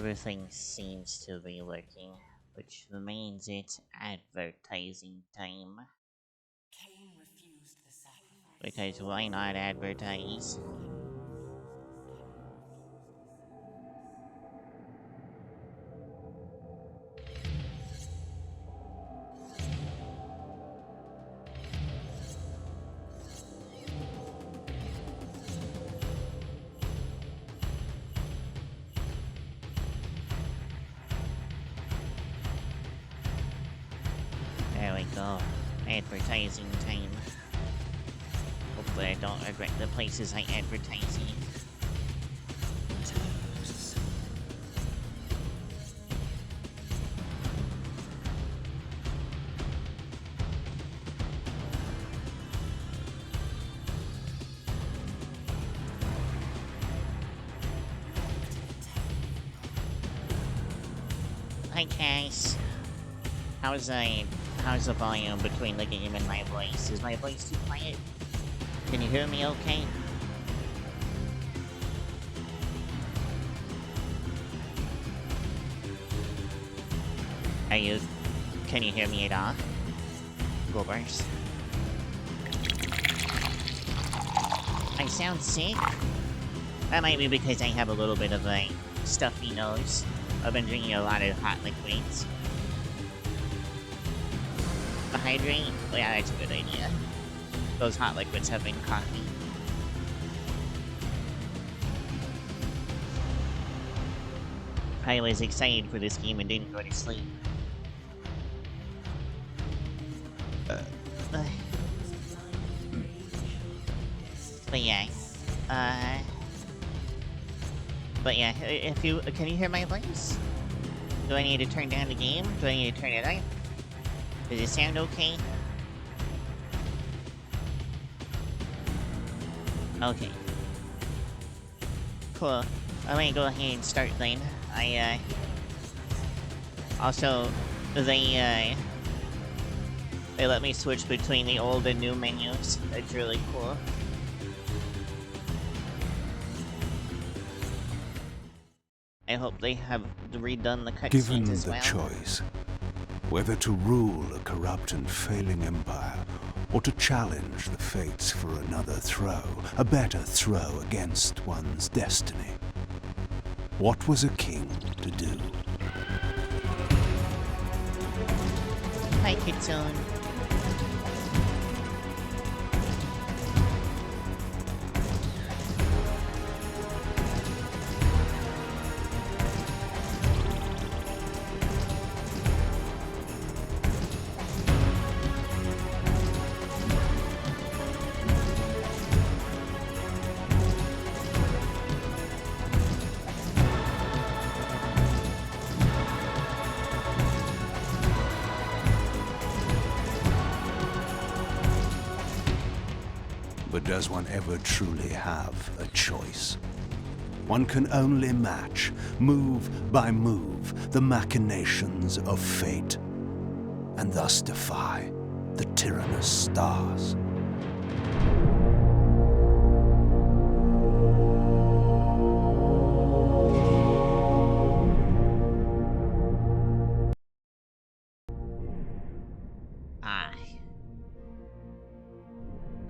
Everything seems to be working, which means it's advertising time. Kain refused the sacrifice. Because why not advertise? There we go. Advertising time. Hopefully I don't regret the places I advertise in. Hi Cass. How's the volume between the game and my voice? Is my voice too quiet? Can you hear me okay? Can you hear me at all? Goobers. I sound sick? That might be because I have a little bit of a stuffy nose. I've been drinking a lot of hot liquids. The hydrate? Oh yeah, that's a good idea. Those hot liquids have been coffee. I was excited for this game and didn't go to sleep. But yeah. If you can you hear my voice? Do I need to turn down the game? Do I need to turn it up? Does it sound okay? Okay. Cool. I'm gonna go ahead and start then. Also, they let me switch between the old and new menus. That's really cool. I hope they have redone the cutscenes as well. Given the choice, whether to rule a corrupt and failing empire, or to challenge the fates for another throw, a better throw against one's destiny, what was a king to do? Hi, Kitsune. But does one ever truly have a choice? One can only match, move by move, the machinations of fate, and thus defy the tyrannous stars.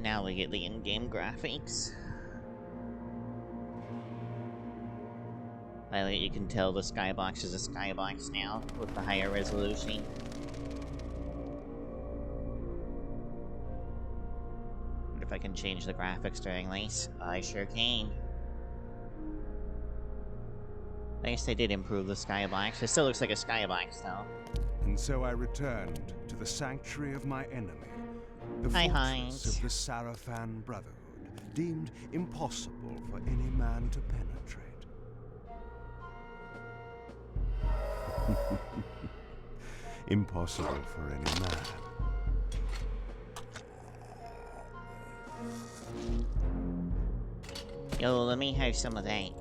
Now we get the in-game graphics. You can tell the skybox is a skybox now with the higher resolution. Wonder if I can change the graphics during this. I sure can. I guess they did improve the skybox. It still looks like a skybox though. And so I returned to the sanctuary of my enemy, the Hi, fortress Heinz. of the Sarafan Brotherhood, deemed impossible for any man to penetrate. Impossible for any man. Yo, let me have some of that.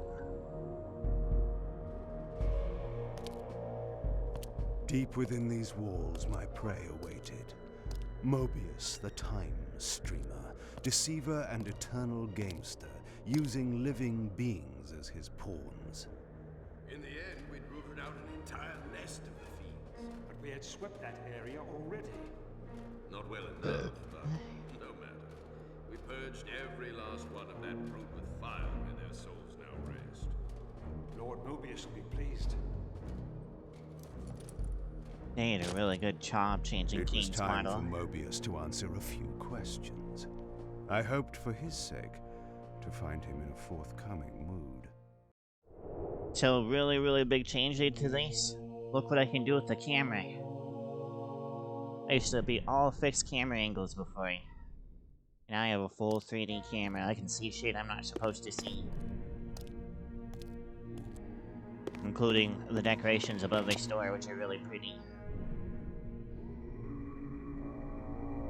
Deep within these walls, my prey awaited. Mobius, the time streamer, deceiver and eternal gamester, using living beings as his pawns. In the end, we'd out an entire nest of the fiends. But we had swept that area already. Not well enough, but no matter. We purged every last one of that brood with fire, and their souls now rest. Lord Mobius will be pleased. They did a really good job changing It was Kain's time model. for Mobius to answer a few questions. I hoped for his sake to find him in a forthcoming mood. So really big change made to this. Look what I can do with the camera. I used to be all fixed camera angles before. And now I have a full 3D camera. I can see shit I'm not supposed to see. Including the decorations above the store, which are really pretty.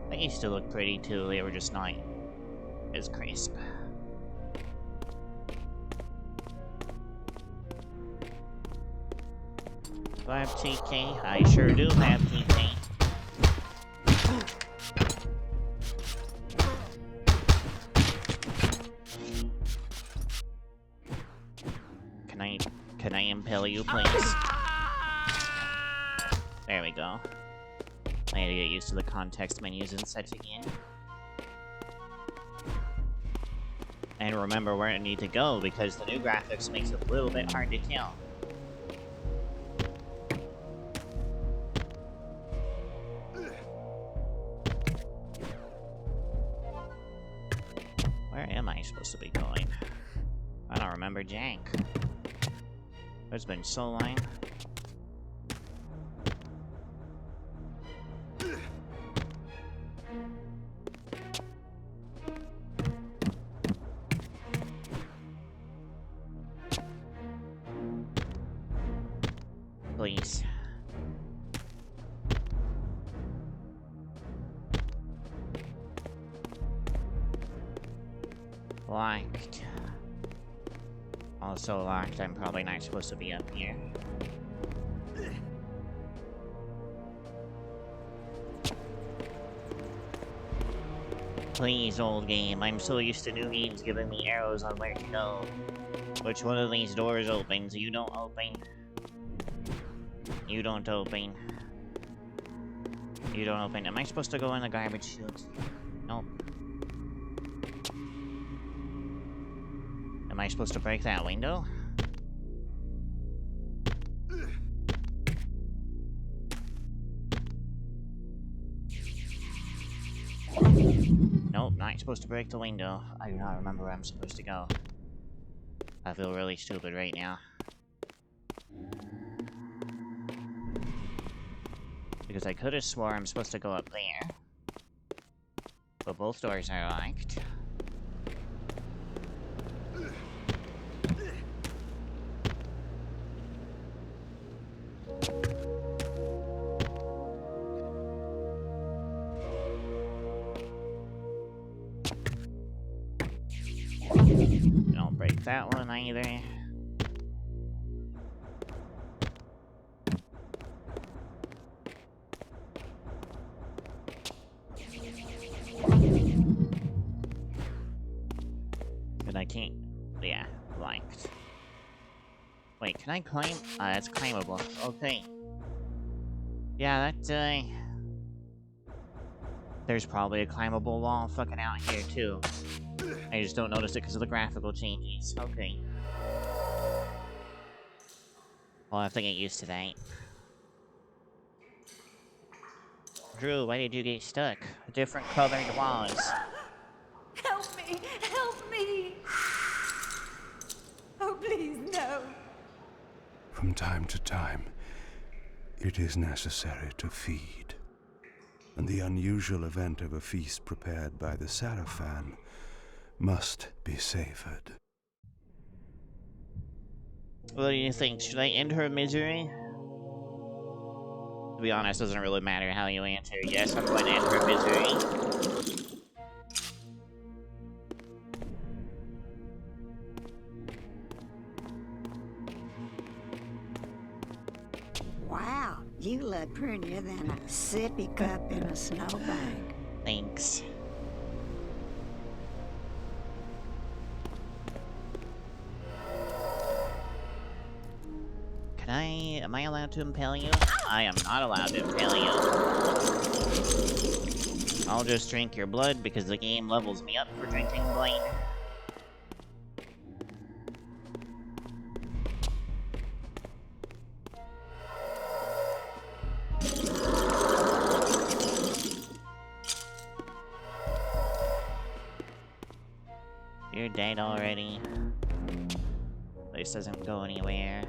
They used to look pretty too, they were just not as crisp. Do I have TK? I sure do have TK. Can I impale you, please? There we go. I had to get used to the context menus and such again. And remember where I need to go, because the new graphics makes it a little bit hard to tell. Where am I supposed to be going? I don't remember Jank. It's been so long. Please. Locked. Also locked. I'm probably not supposed to be up here. Please, old game. I'm so used to new games giving me arrows on where to go. Which one of these doors opens? You don't open. You don't open. You don't open. Am I supposed to go in the garbage chute? Nope. Am I supposed to break that window? Nope, not supposed to break the window. I do not remember where I'm supposed to go. I feel really stupid right now. Because I could have swore I'm supposed to go up there. But both doors are locked. Don't break that one either. But I can't. Yeah, locked. Wait, can I climb? That's climbable. Okay. Yeah, that, there's probably a climbable wall fucking out here, too. I just don't notice it because of the graphical changes. Okay. I'll have to get used to that. Drew, why did you get stuck? Different colored walls. Help me! Help me! Oh, please, no. From time to time, it is necessary to feed. And the unusual event of a feast prepared by the Sarafan must be savored. What do you think? Should I end her misery? To be honest, it doesn't really matter how you answer. Yes, I'm going to end her misery. Wow, you look prettier than a sippy cup in a snowbank. Thanks. Can Am I allowed to impale you? I am not allowed to impale you. I'll just drink your blood because the game levels me up for drinking blood. You're dead already. This doesn't go anywhere.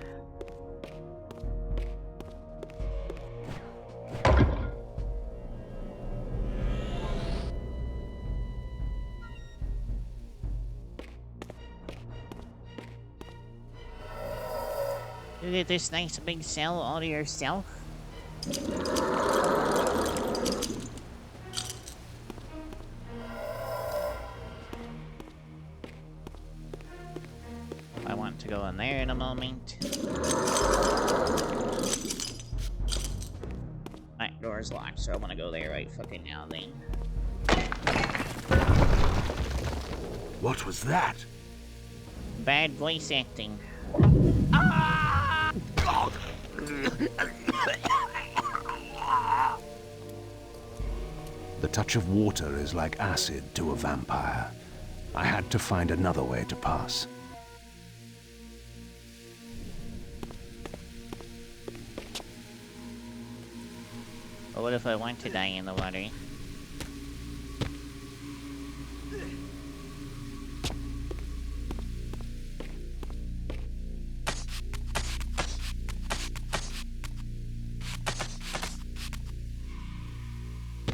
You get this nice big cell all to yourself? I want to go in there in a moment. That door's locked, so I want to go there right fucking now then. What was that? Bad voice acting. The touch of water is like acid to a vampire. I had to find another way to pass. But what if I want to die in the water?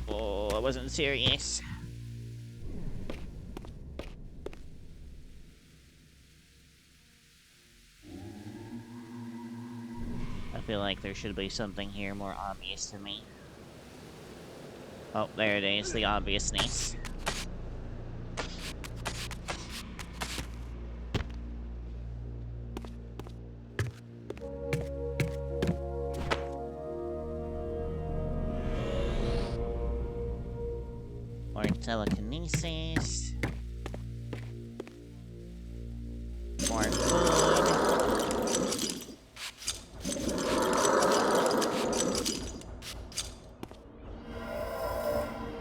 Oh, I wasn't serious. I feel like there should be something here more obvious to me. Oh, there it is, the obviousness. More telekinesis. More food.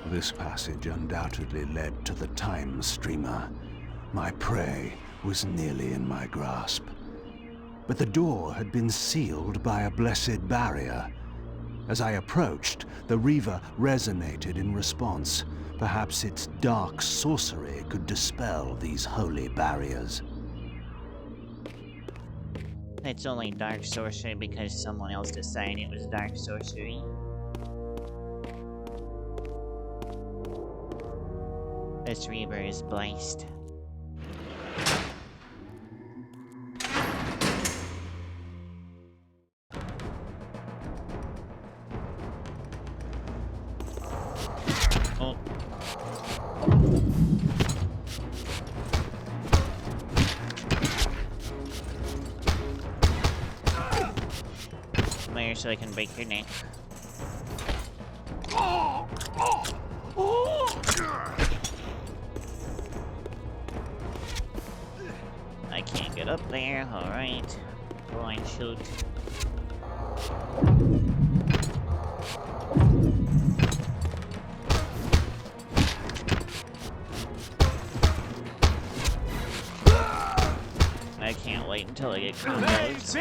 This passage undoubtedly led to the time streamer. My prey was nearly in my grasp. But the door had been sealed by a blessed barrier. As I approached, the Reaver resonated in response. Perhaps its dark sorcery could dispel these holy barriers. It's only dark sorcery because someone else decided it was dark sorcery. This Reaver is blessed. Oh. Come here so I can break your neck. I can't get up there, alright. Go and shoot. I can't wait until I get combos.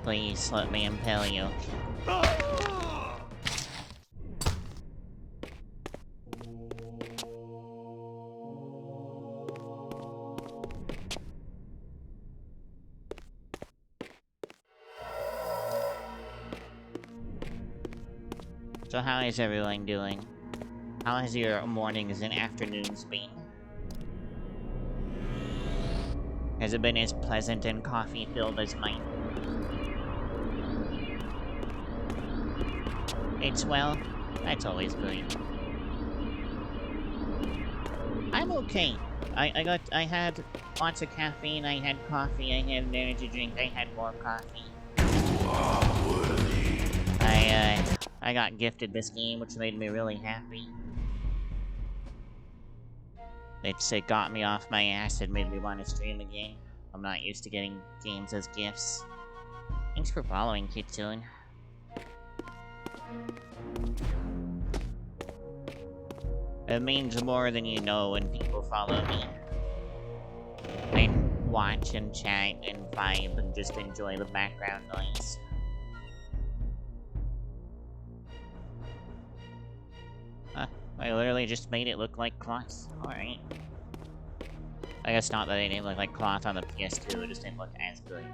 Please let me impale you. So how is everyone doing? How has your mornings and afternoons been? Has it been as pleasant and coffee-filled as mine? It's well, that's always good. I'm okay. I had lots of caffeine, I had coffee, I had an energy drink, I had more coffee. I got gifted this game, which made me really happy. It got me off my ass and made me want to stream again. I'm not used to getting games as gifts. Thanks for following, Pt1. It means more than you know when people follow me. I watch and chat and vibe and just enjoy the background noise. I literally just made it look like cloth. Alright. I guess not that it didn't look like cloth on the PS2, it just didn't look as good.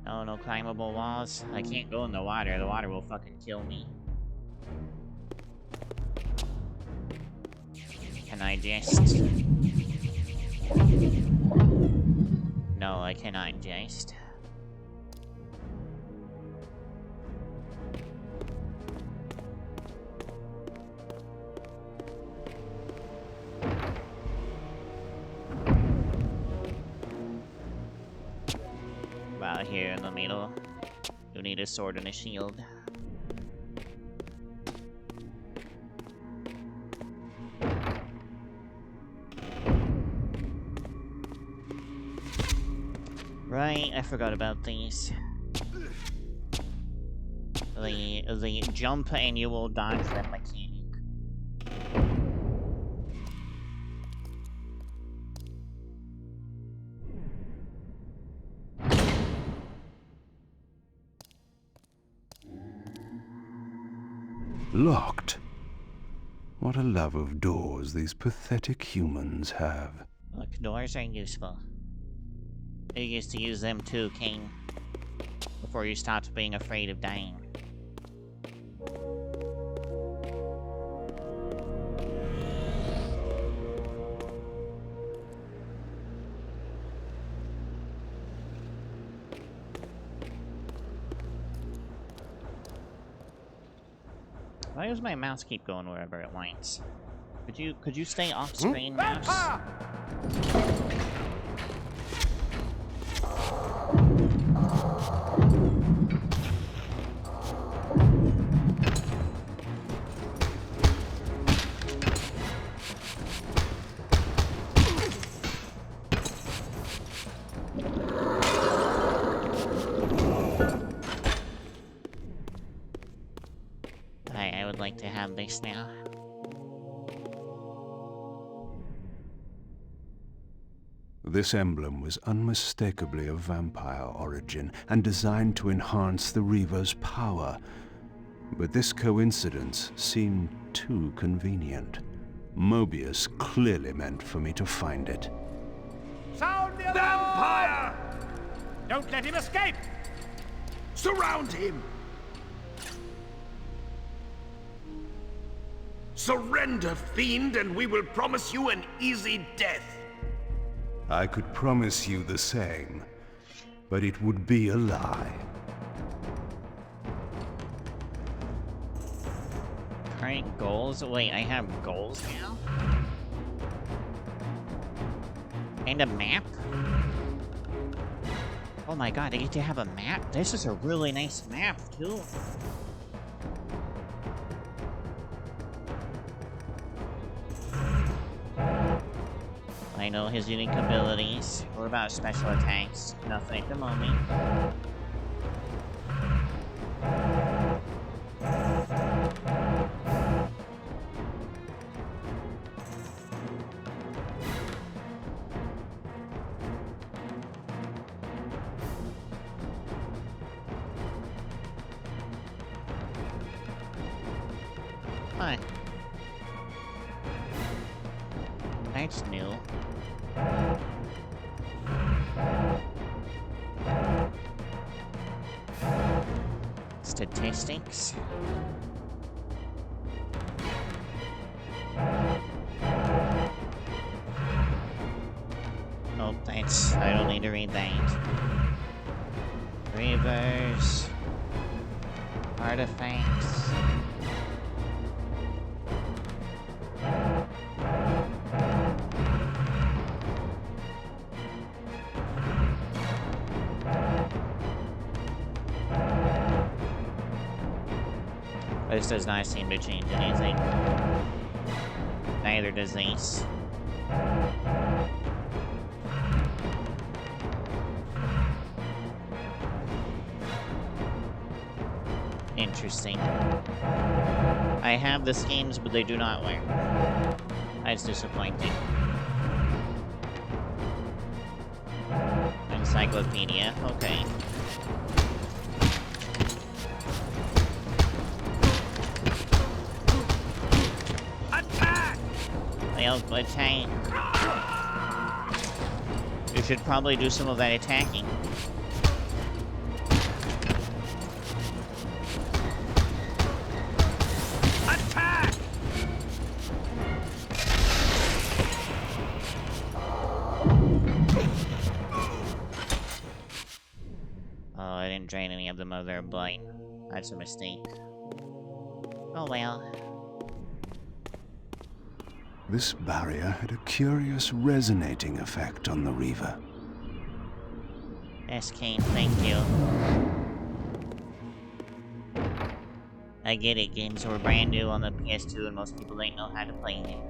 Oh, no climbable walls. I can't go in the water will fucking kill me. Can I just... No, I cannot just. About here in the middle, you need a sword and a shield. Right, I forgot about these. The jump and you will dodge that mechanic. Locked. What a love of doors these pathetic humans have. Look, doors are useful. You used to use them too, Kain. Before you stopped being afraid of dying. Why does my mouse keep going wherever it wants? Could you stay off screen, mouse? I would like to have this now. This emblem was unmistakably of vampire origin and designed to enhance the Reaver's power. But this coincidence seemed too convenient. Mobius clearly meant for me to find it. Sound the alarm! Vampire! Don't let him escape! Surround him! Surrender, fiend, and we will promise you an easy death. I could promise you the same, but it would be a lie. Current goals? Wait, I have goals now? And a map? Oh my god, I get to have a map? This is a really nice map, too. I know his unique abilities. What about special attacks? Nothing at the moment. Huh. That's new. Statistics. Oh, that's... I don't need to read that. Reavers. Artifacts. This does not seem to change anything. Neither does these. Interesting. I have the schemes, but they do not work. That's disappointing. Encyclopedia, okay. Attack! Well, attack. You should probably do some of that attacking. Attack! Oh, I didn't drain any of them of their blight. That's a mistake. Oh well. This barrier had a curious resonating effect on the Reaver. Yes, Kain, thank you. I get it, games were brand new on the PS2 and most people didn't know how to play them.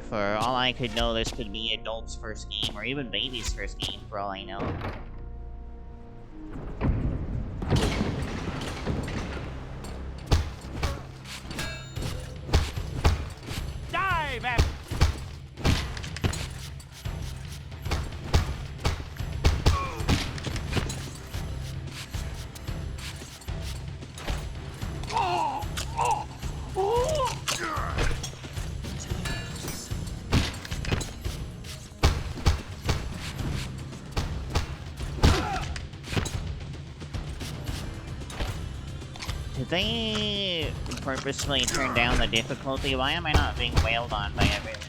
For all I could know, this could be adults' first game, or even babies' first game, for all I know. Dive at... Did they purposely turn down the difficulty? Why am I not being wailed on by everyone?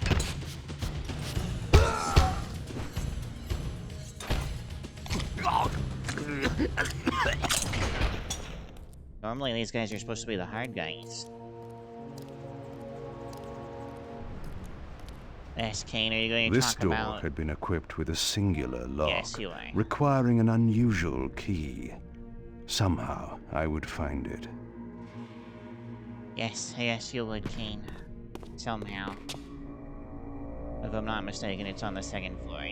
Normally these guys are supposed to be the hard guys. Yes, Kain, are you going to This talk door about... had been equipped with a singular lock, Yes, you are. requiring an unusual key. Somehow, I would find it. Yes, you would, Kain. Somehow. If I'm not mistaken, it's on the second floor.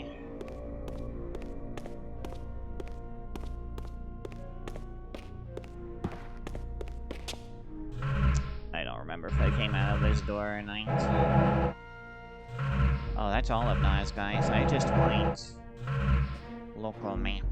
I don't remember if I came out of this door or not. Oh, that's all of Nas, guys. I just want local map.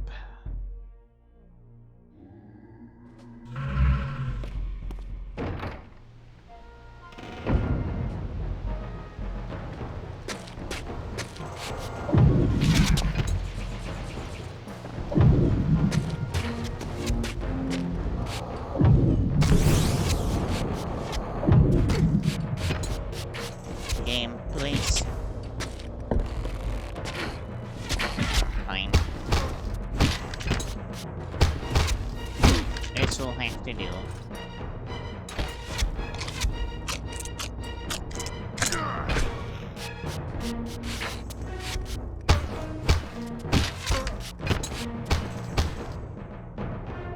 Game, please. Fine. This will have to do.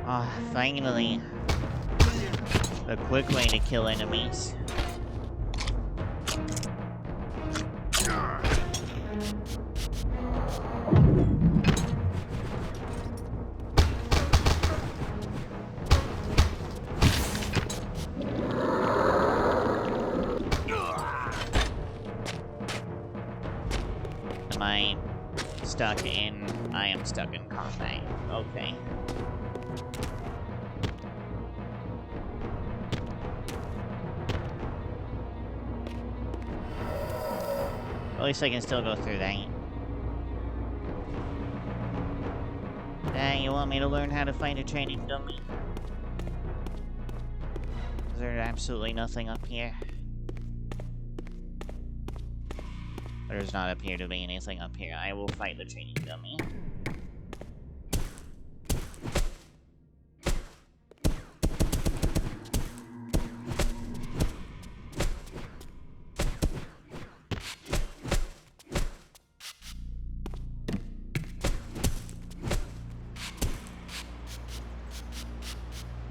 Ah, finally. A quick way to kill enemies. Am I stuck in... I am stuck in combat. Okay. At least I can still go through that. You want me to learn how to find a training dummy? Is there absolutely nothing up here? There's not appear to be anything up here. I will fight the training dummy.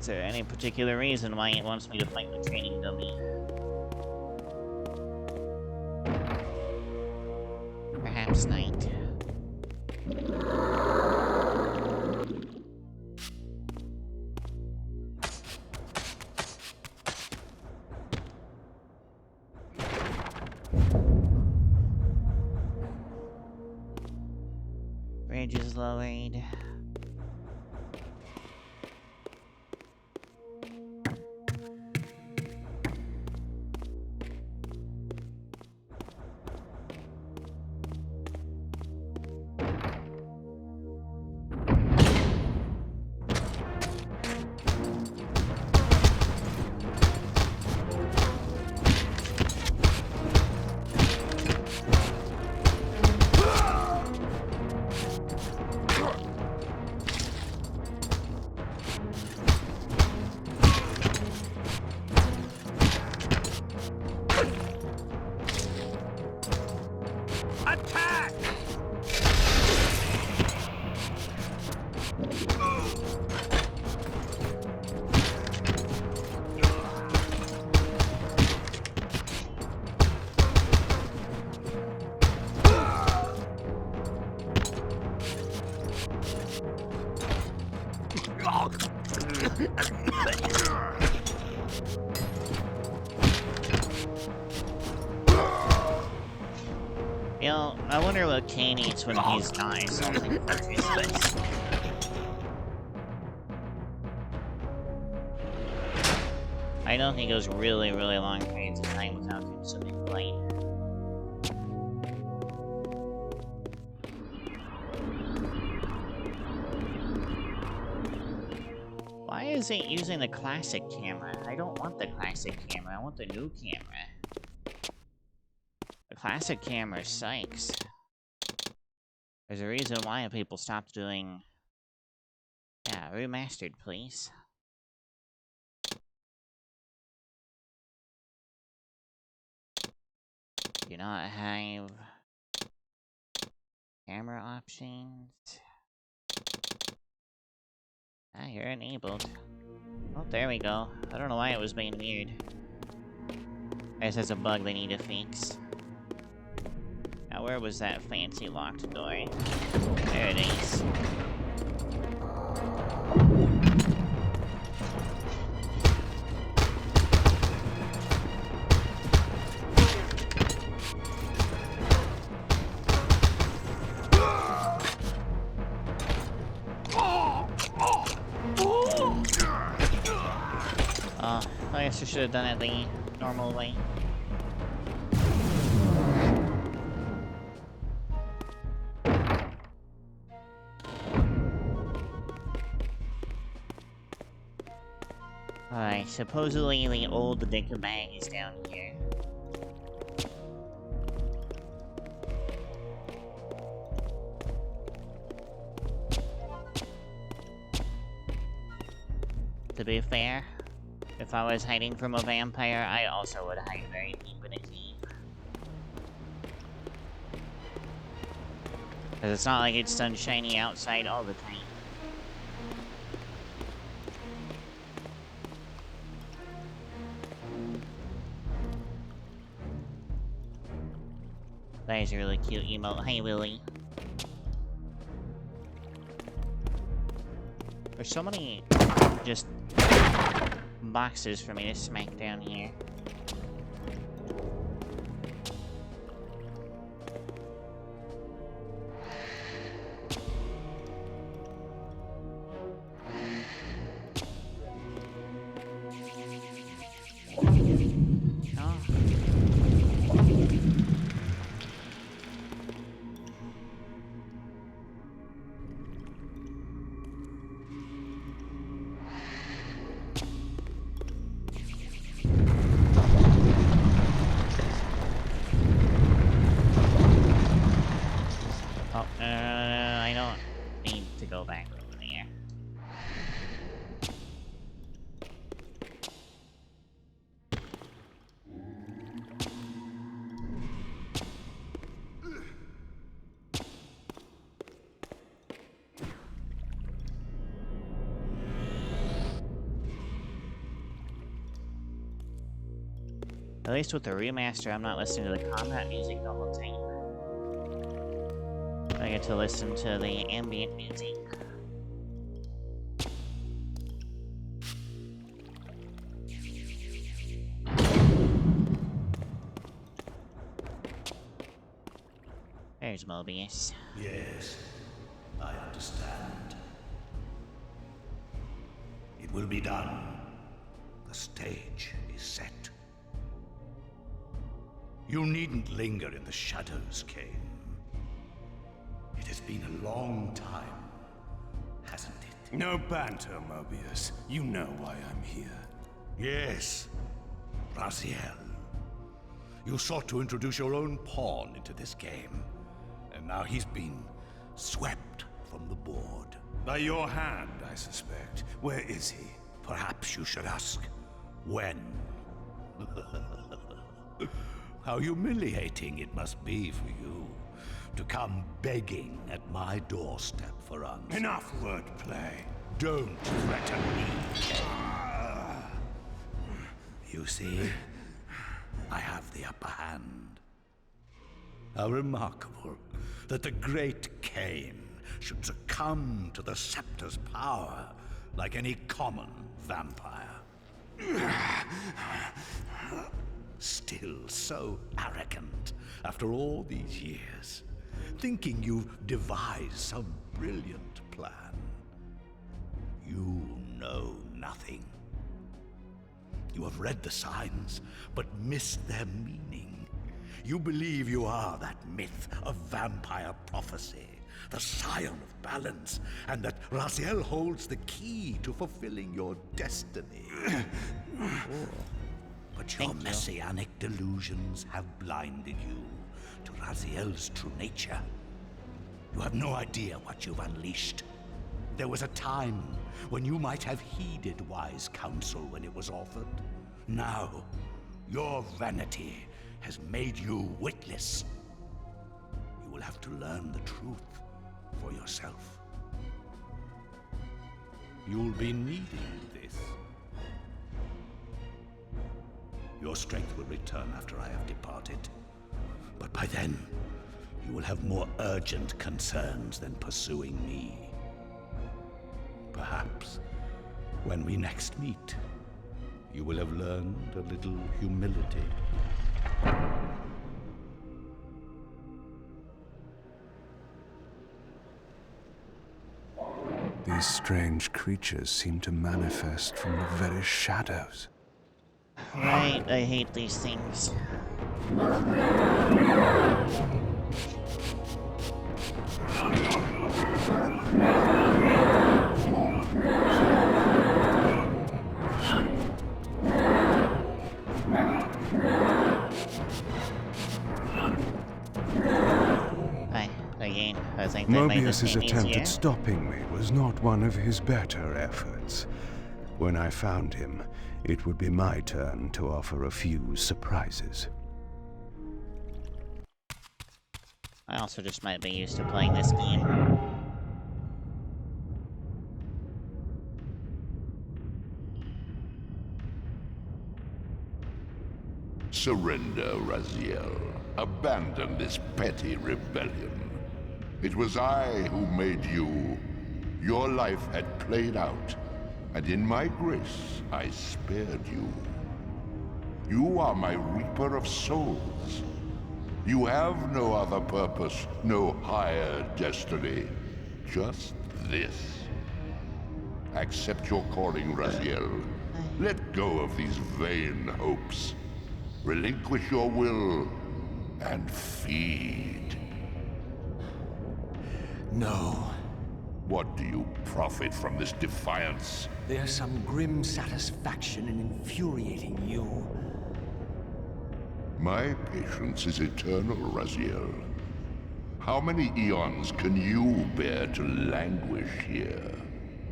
Is there any particular reason why it wants me to fight the training dummy? Perhaps not. Bridge is lowered. Attack! You know, I wonder what Kain eats when he's not assaulting fortresses. I know he goes really, really long periods of time without consuming light. Why is it using the classic camera? I don't want the classic camera, I want the new camera. The classic camera sucks. There's a reason why people stopped doing... Yeah, remastered, please. Do not have... camera options. Ah, you're enabled. Oh, there we go. I don't know why it was being weird. I guess that's a bug they need to fix. Now, where was that fancy locked door? There it is. Oh, I guess I should have done it the normal way. Alright, supposedly the old dick bag is down here. To be fair, if I was hiding from a vampire, I also would hide very deep in a cave. Because it's not like it's sunshiny outside all the time. That is a really cute emote. Hey, Willy. There's so many just boxes for me to smack down here. I don't need to go back over there. At least with the remaster, I'm not listening to the combat music the whole time. I get to listen to the ambient music. There's Mobius. Yes, I understand. It will be done. The stage is set. You needn't linger in the shadows, Kain. It has been a long time, hasn't it? No banter, Mobius. You know why I'm here. Yes, Raziel. You sought to introduce your own pawn into this game, and now he's been swept from the board. By your hand, I suspect. Where is he? Perhaps you should ask, when? How humiliating it must be for you to come begging at my doorstep for answers. Enough wordplay. Don't threaten me. You see, I have the upper hand. How remarkable that the great Kain should succumb to the scepter's power like any common vampire. Still so arrogant after all these years, thinking you've devised some brilliant plan. You know nothing. You have read the signs, but missed their meaning. You believe you are that myth of vampire prophecy, the scion of balance, and that Raziel holds the key to fulfilling your destiny. But your messianic delusions have blinded you to Raziel's true nature. You have no idea what you've unleashed. There was a time when you might have heeded wise counsel when it was offered. Now, your vanity has made you witless. You will have to learn the truth for yourself. You'll be needing this. Your strength will return after I have departed. But by then, you will have more urgent concerns than pursuing me. Perhaps, when we next meet, you will have learned a little humility. These strange creatures seem to manifest from the very shadows. Right, I hate these things. Again, I think they made this Mobius's game attempt easier. at stopping me was not one of his better efforts. When I found him, it would be my turn to offer a few surprises. I also just might be used to playing this game. Surrender, Raziel. Abandon this petty rebellion. It was I who made you. Your life had played out, and in my grace, I spared you. You are my reaper of souls. You have no other purpose, no higher destiny. Just this. Accept your calling, Raziel. Let go of these vain hopes. Relinquish your will and feed. No. What do you profit from this defiance? There's some grim satisfaction in infuriating you. My patience is eternal, Raziel. How many eons can you bear to languish here?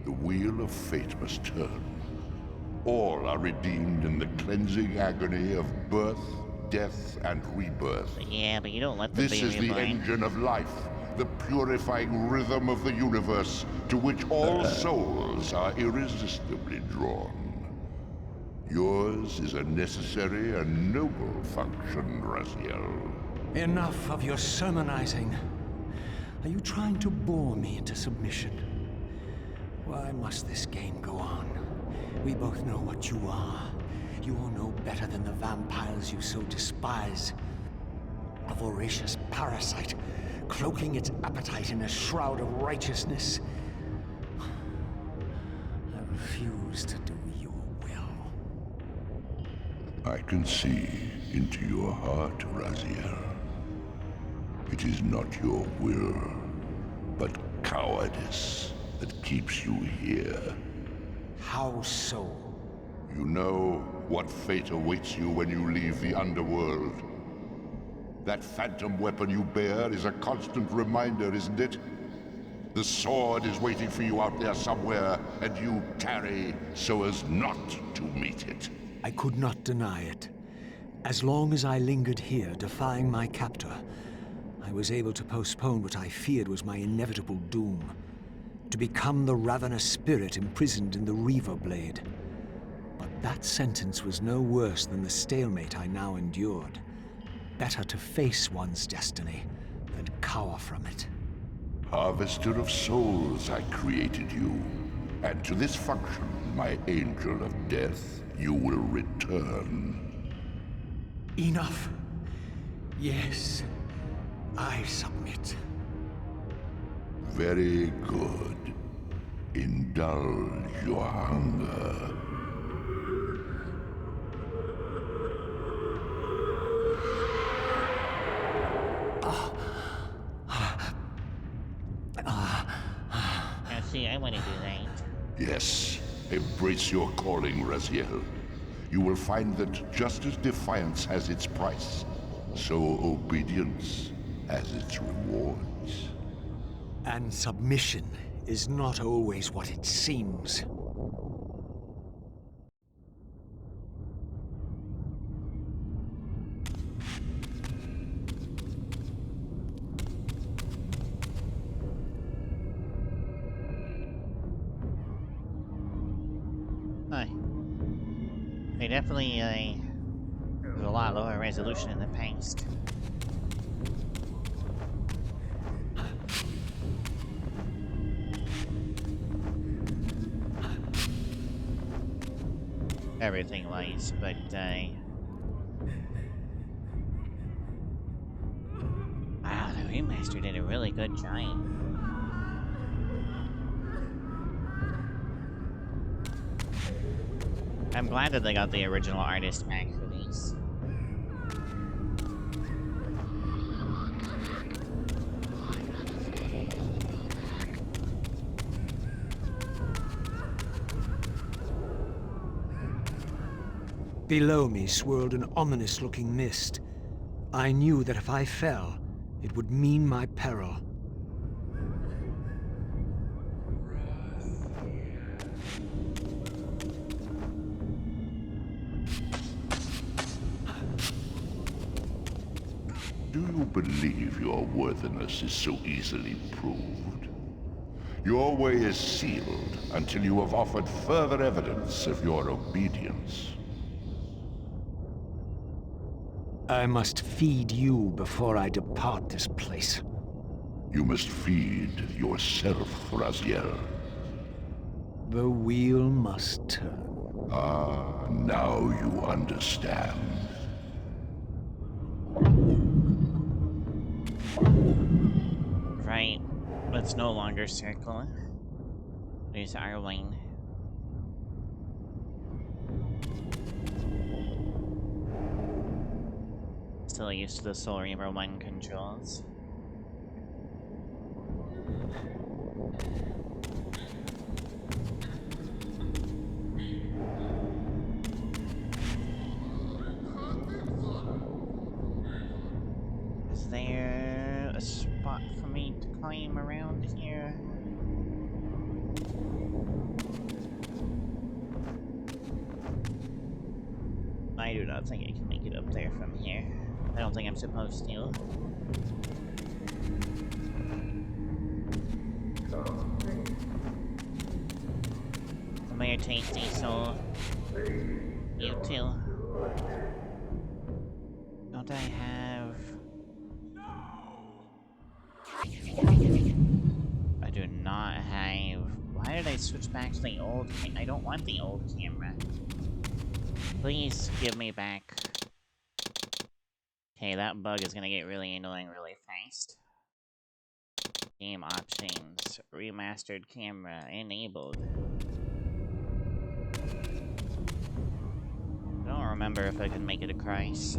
The wheel of fate must turn. All are redeemed in the cleansing agony of birth, death, and rebirth. Yeah, but you don't let them This be is the reborn. engine of life, the purifying rhythm of the universe, to which all souls are irresistibly drawn. Yours is a necessary and noble function, Raziel. Enough of your sermonizing. Are you trying to bore me into submission? Why must this game go on? We both know what you are. You are no better than the vampires you so despise. A voracious parasite, cloaking its appetite in a shroud of righteousness. I refuse to do your will. I can see into your heart, Raziel. It is not your will, but cowardice that keeps you here. How so? You know what fate awaits you when you leave the underworld. That phantom weapon you bear is a constant reminder, isn't it? The sword is waiting for you out there somewhere, and you tarry so as not to meet it. I could not deny it. As long as I lingered here, defying my captor, I was able to postpone what I feared was my inevitable doom. To become the ravenous spirit imprisoned in the Reaver Blade. But that sentence was no worse than the stalemate I now endured. Better to face one's destiny than cower from it. Harvester of souls, I created you. And to this function, my angel of death, you will return. Enough. Yes, I submit. Very good. Indulge your hunger. See, I want to do that. Yes, embrace your calling, Raziel. You will find that just as defiance has its price, so obedience has its rewards. And submission is not always what it seems. Hi. They definitely, there's a lot lower resolution in the past. Everything was, but, wow, the remaster did a really good job. I'm glad that they got the original artist back for these. Below me swirled an ominous-looking mist. I knew that if I fell, it would mean my peril. Do you believe your worthiness is so easily proved? Your way is sealed until you have offered further evidence of your obedience. I must feed you before I depart this place. You must feed yourself, Raziel. The wheel must turn. Ah, now you understand. Right. Let's no longer circle. There's our lane. Still used to the Soul Reaver 1 controls. Is there a spot for me to climb around here? I do not think I can make it up there from here. I don't think I'm supposed to. Come here, tasty soul. You too. Don't I have... I do not have... Why did I switch back to the old I don't want the old camera. Please give me back. Okay, that bug is gonna get really annoying really fast. Game options. Remastered camera enabled. I don't remember if I can make it across.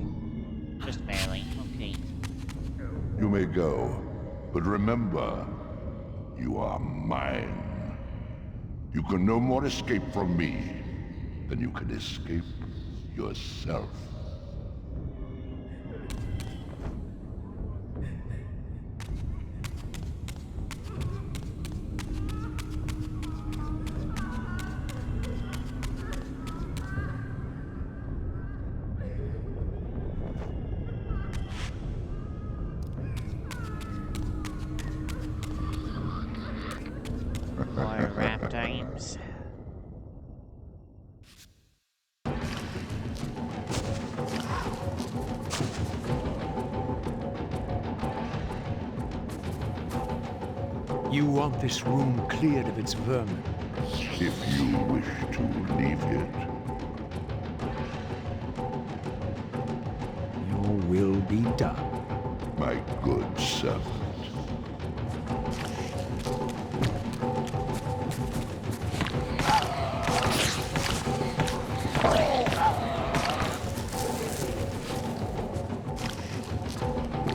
Just barely. Okay. You may go, but remember, you are mine. You can no more escape from me than you can escape yourself. More rap times. You want this room cleared of its vermin? If you wish to leave it, Your will be done. my good servant.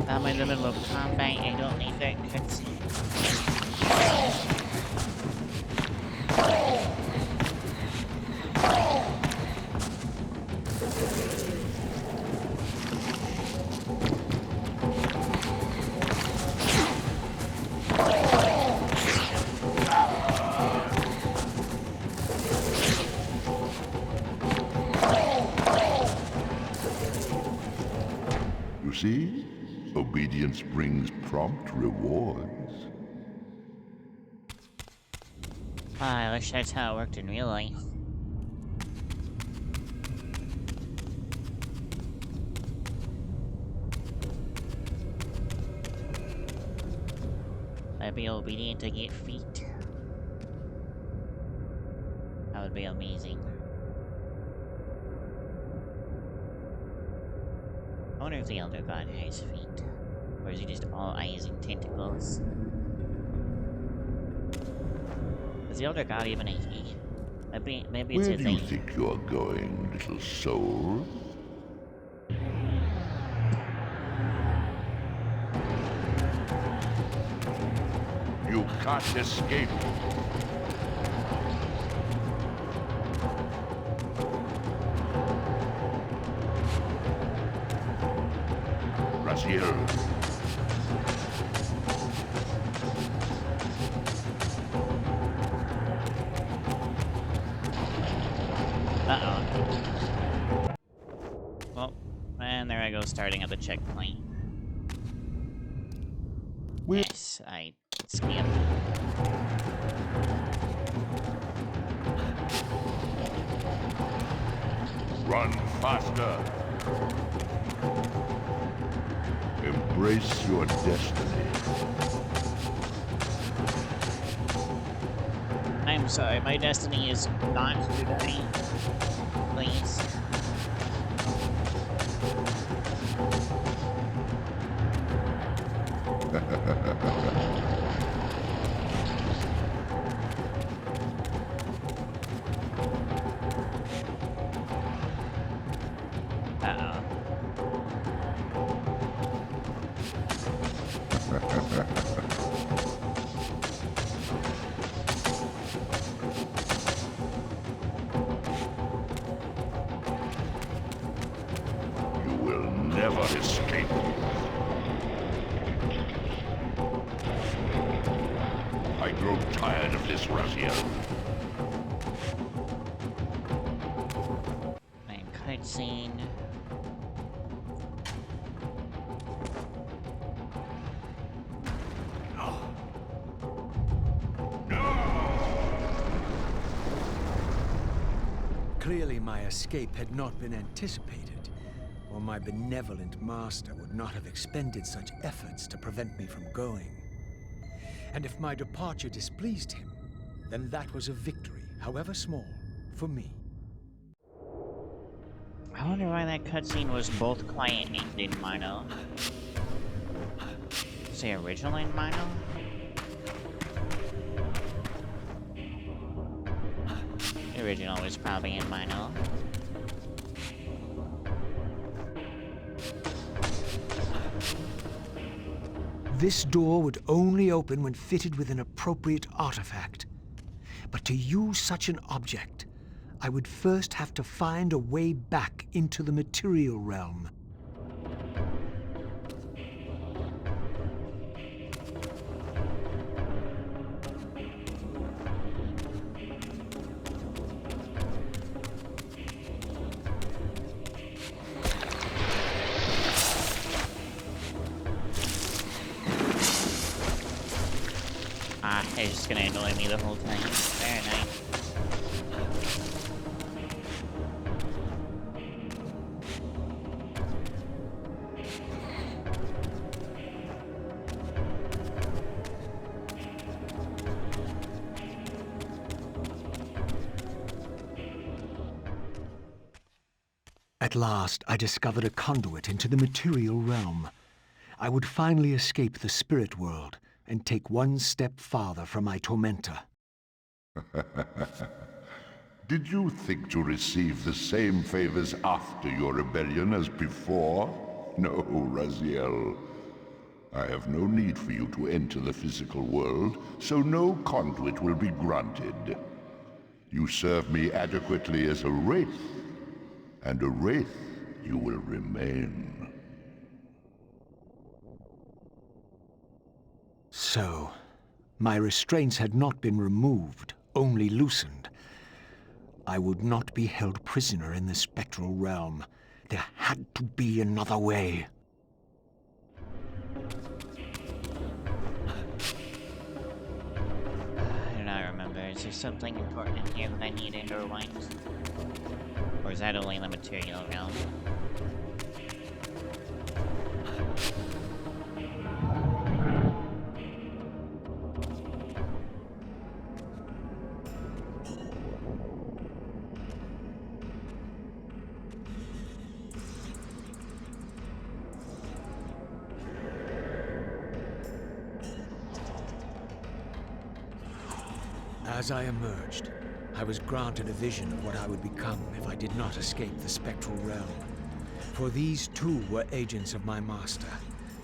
I'm in the middle of combat, I don't need that cutscene. You see? Obedience brings prompt rewards. I wish that's how it worked in real life. I'd be obedient to get feet. That would be amazing. I wonder if the Elder God has feet. Or is he just all eyes and tentacles? Is the Elder God even a he? Maybe it's Where his do you name. think you're going, little soul? You can't escape. Raziel. Uh-oh. Well, and there I go, starting at the checkpoint. Yes, I skipped. Run faster. Embrace your destiny. I'm sorry, my destiny is not to die. Please. Uh-oh. You will never escape. I grow tired of this, Raziel. And cutscene. Clearly my escape had not been anticipated, or my benevolent master would not have expended such efforts to prevent me from going. And if my departure displeased him, then that was a victory, however small, for me. I wonder why that cutscene was both client named in Mino. Say original in Mino? The original was probably in Mino. This door would only open when fitted with an appropriate artifact. But to use such an object, I would first have to find a way back into the material realm. It's just gonna annoy me the whole time. Very nice. At last, I discovered a conduit into the material realm. I would finally escape the spirit world and take one step farther from my tormentor. Did you think to receive the same favors after your rebellion as before? No, Raziel. I have no need for you to enter the physical world, so no conduit will be granted. You serve me adequately as a wraith, and a wraith you will remain. So, my restraints had not been removed, only loosened. I would not be held prisoner in the spectral realm. There had to be another way. I do not remember. Is there something important in here that I need to interwind? Or is that only in the material realm? As I emerged, I was granted a vision of what I would become if I did not escape the spectral realm. For these too were agents of my master,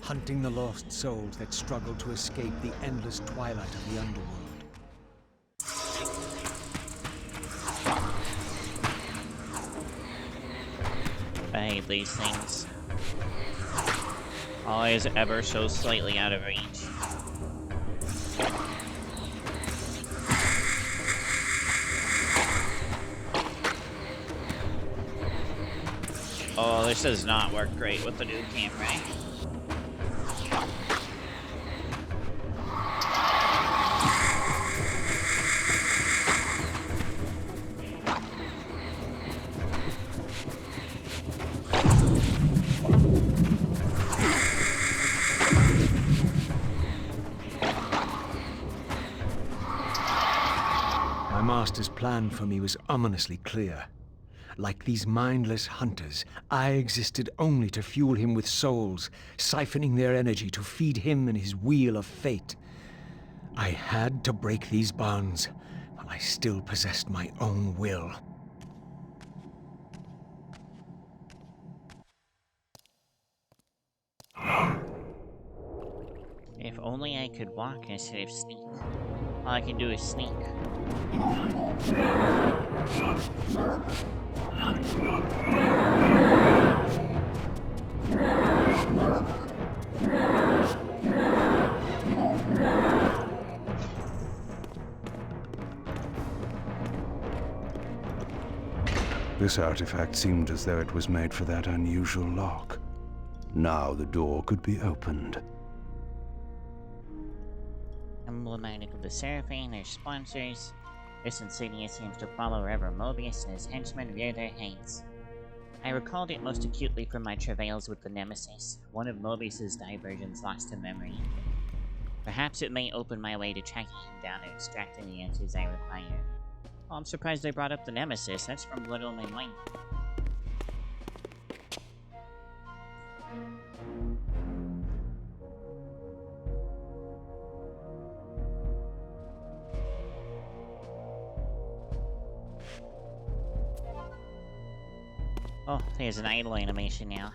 hunting the lost souls that struggled to escape the endless twilight of the underworld. I hate these things. Always ever so slightly out of reach. Oh, this does not work great with the new camera. My master's plan for me was ominously clear. Like these mindless hunters, I existed only to fuel him with souls, siphoning their energy to feed him and his wheel of fate. I had to break these bonds, while I still possessed my own will. If only I could walk instead of sneak. All I can do is sneak. This artifact seemed as though it was made for that unusual lock. Now the door could be opened. Emblematic of the Seraphim, their sponsors. This insignia seems to follow wherever Mobius and his henchmen rear their heads. I recalled it most acutely from my travails with the Nemesis, one of Mobius's diversions lost to memory. Perhaps it may open my way to tracking him down and extracting the answers I require. Oh, I'm surprised they brought up the Nemesis. That's from Blood Only Link. Oh, there's an idle animation now.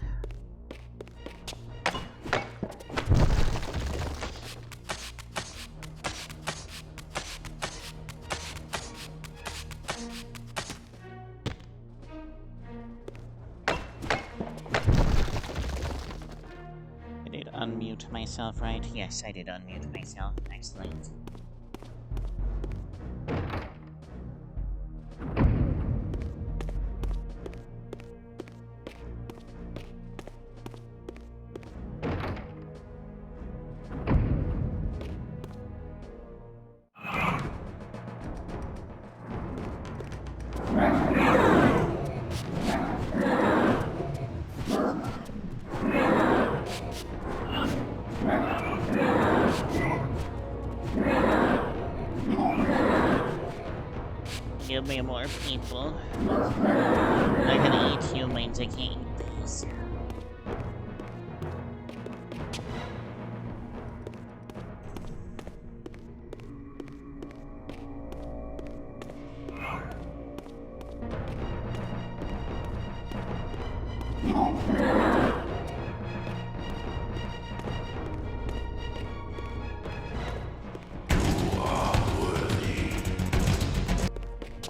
I did unmute myself, right? Yes, I did unmute myself. Excellent. Give me more people. I'm gonna eat humans, I can't eat these.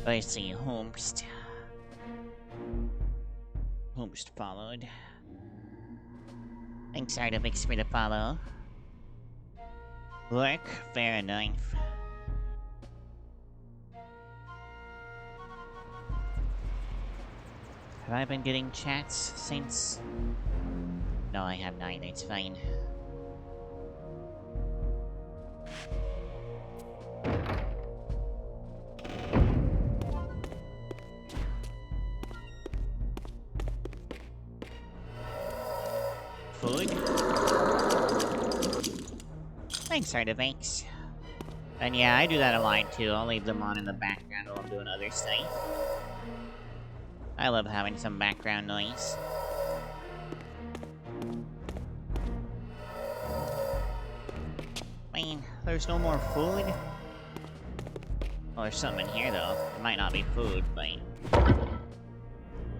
I see Homst. Homst followed. Thanks, Artifix, for the follow. Work, fair enough. Have I been getting chats since? No, I have not. It's fine. Food? Thanks, Artifacts. And yeah, I do that a lot too. I'll leave them on in the background while I'm doing other stuff. I love having some background noise. I mean, there's no more food? Well, there's something in here though. It might not be food, but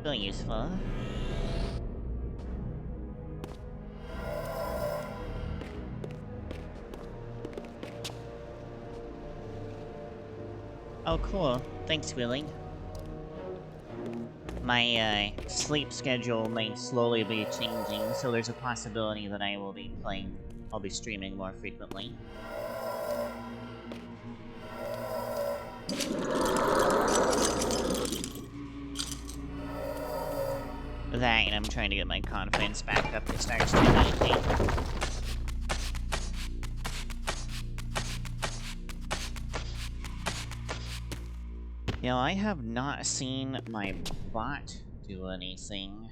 still useful. Oh, cool. Thanks, Willie. My sleep schedule may slowly be changing, so there's a possibility that I will be I'll be streaming more frequently. That, and I'm trying to get my confidence back up to start streaming anything. You know, I have not seen my bot do anything.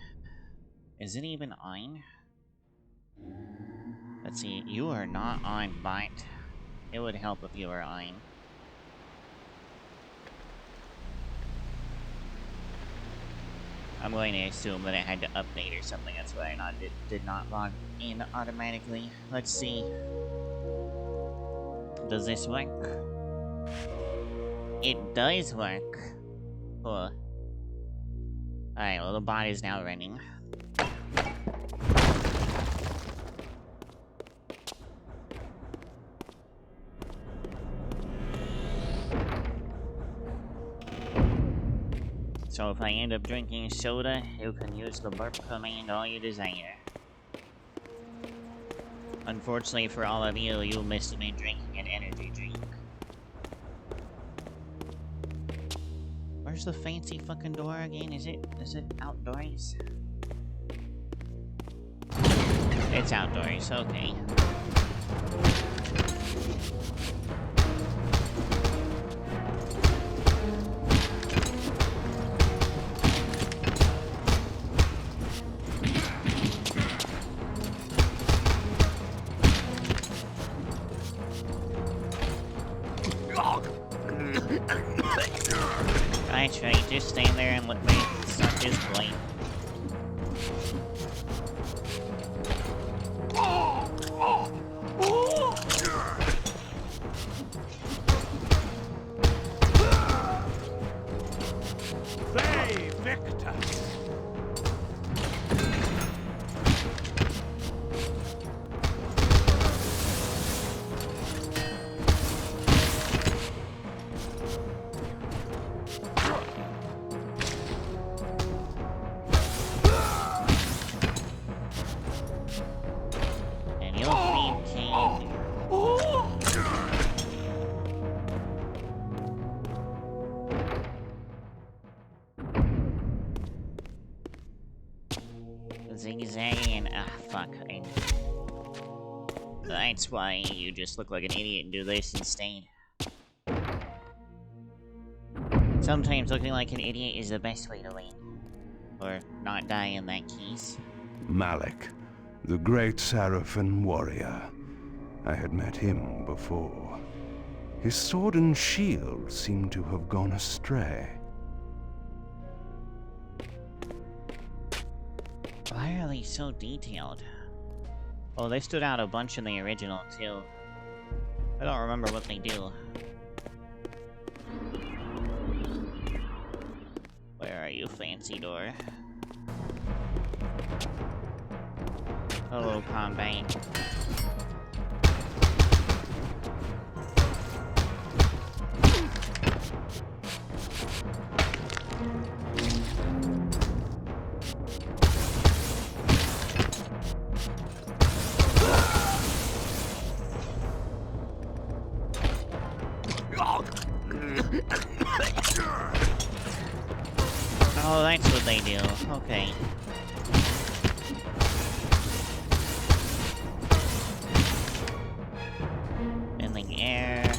Is it even on? Let's see, you are not on, bot. It would help if you were on. I'm going to assume that it had to update or something, that's why I did not log in automatically. Let's see. Does this work? It does work. Cool. Alright, well the bot is now running. So if I end up drinking soda, you can use the burp command all you desire. Unfortunately for all of you, you missed me drinking an energy drink. Where's the fancy fucking door again? Is it outdoors? It's outdoors, okay. That's right, just stand there and let me suck his blade. Play, Victor! And you'll feed Kain. Zigzagging and fuck. That's why you just look like an idiot and do this instead. Sometimes looking like an idiot is the best way to win. Or not die in that case. Malik, the great Sarafan warrior. I had met him before. His sword and shield seemed to have gone astray. Why are they so detailed? Oh, they stood out a bunch in the original, too. I don't remember what they do. Where are you, fancy door? Hello, combat. Oh, that's what they do. Okay. In the air.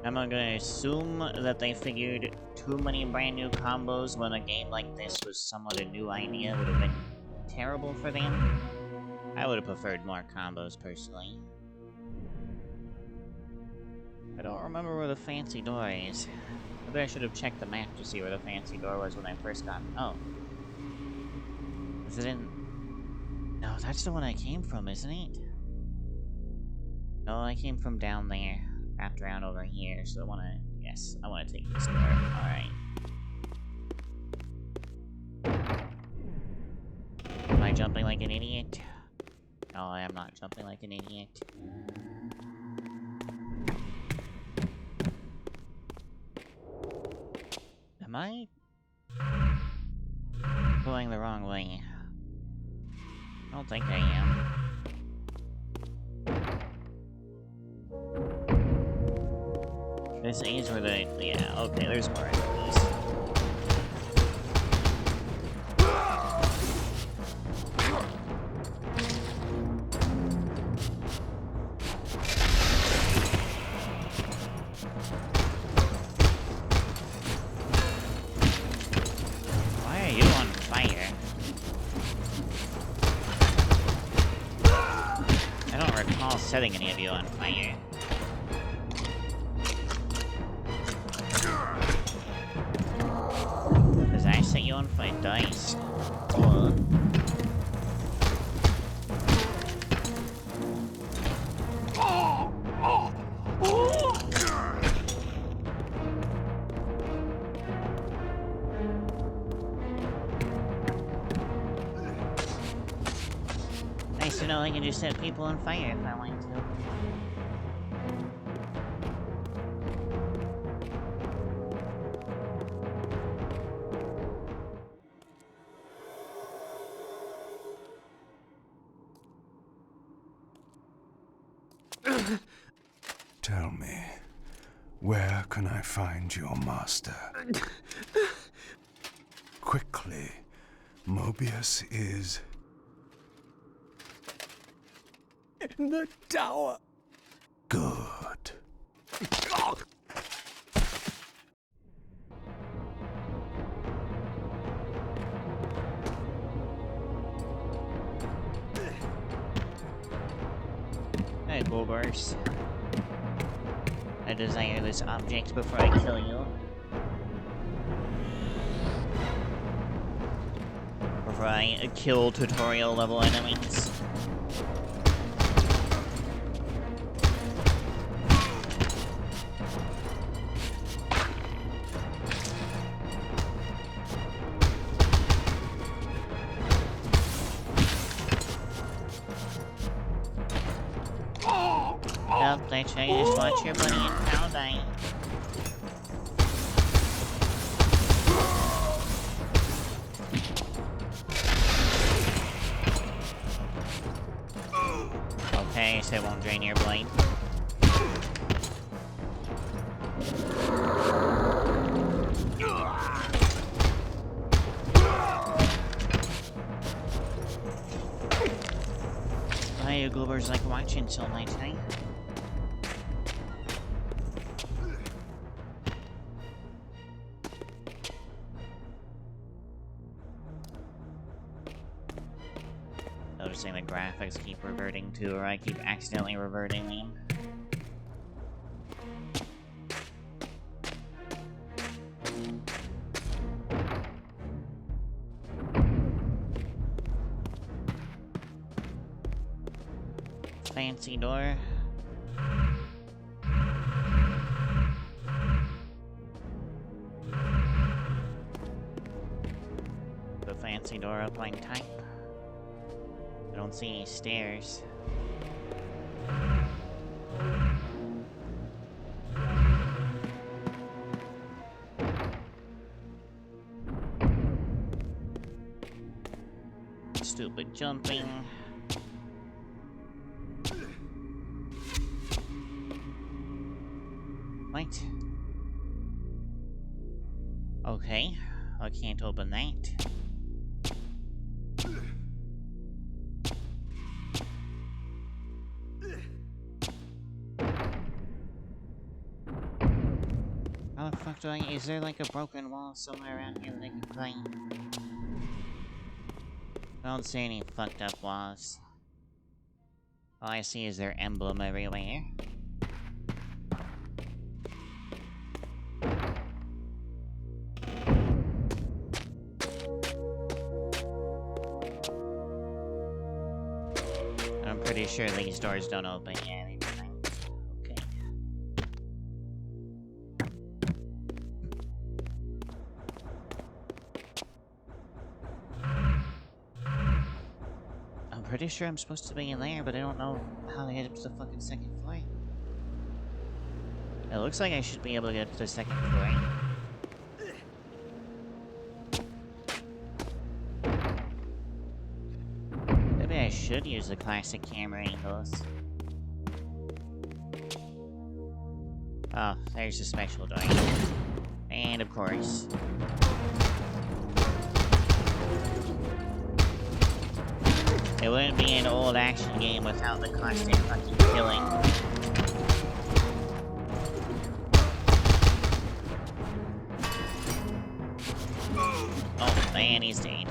I'm gonna assume that they figured too many brand new combos when a game like this was somewhat a new idea would have been terrible for them. I would have preferred more combos, personally. I don't remember where the fancy door is. Maybe I should have checked the map to see where the fancy door was when I first got... Oh. Is it in... No, that's the one I came from, isn't it? No, I came from down there. Wrapped around over here, so I wanna... Yes, I wanna take this door. Alright. Am I jumping like an idiot? No, I am not jumping like an idiot. Am I going the wrong way? I don't think I am. This is where the... Yeah, okay, there's more enemies. Why are you on fire? I don't recall setting any of you on fire. Does I set you on fire? Dice. Cool. Nice to know I can just set people on fire if I want to. Tell me, where can I find your master? Quickly, Mobius is... in the tower. good. Hey, Goldbars. I desire this object before I kill you. Before I kill tutorial level enemies. Nope, I try to just watch your bunny and cow die. Okay, so it won't drain your blade. Why you goobers like watching till nighttime? Noticing the graphics keep reverting to, or I keep accidentally reverting them. Fancy door. The fancy door up line type. I don't see any stairs. Stupid jumping. What? Okay, I can't open that. How the fuck do I... Is there like a broken wall somewhere around here that I can climb? I don't see any fucked up walls. All I see is their emblem everywhere. I'm pretty sure these doors don't open yet. Okay. I'm pretty sure I'm supposed to be in there, but I don't know how to get up to the fucking second floor. It looks like I should be able to get up to the second floor. Maybe I should use the classic camera angles. Oh, there's the special door. And of course. It wouldn't be an old action game without the constant fucking killing. Oh man, he's dead.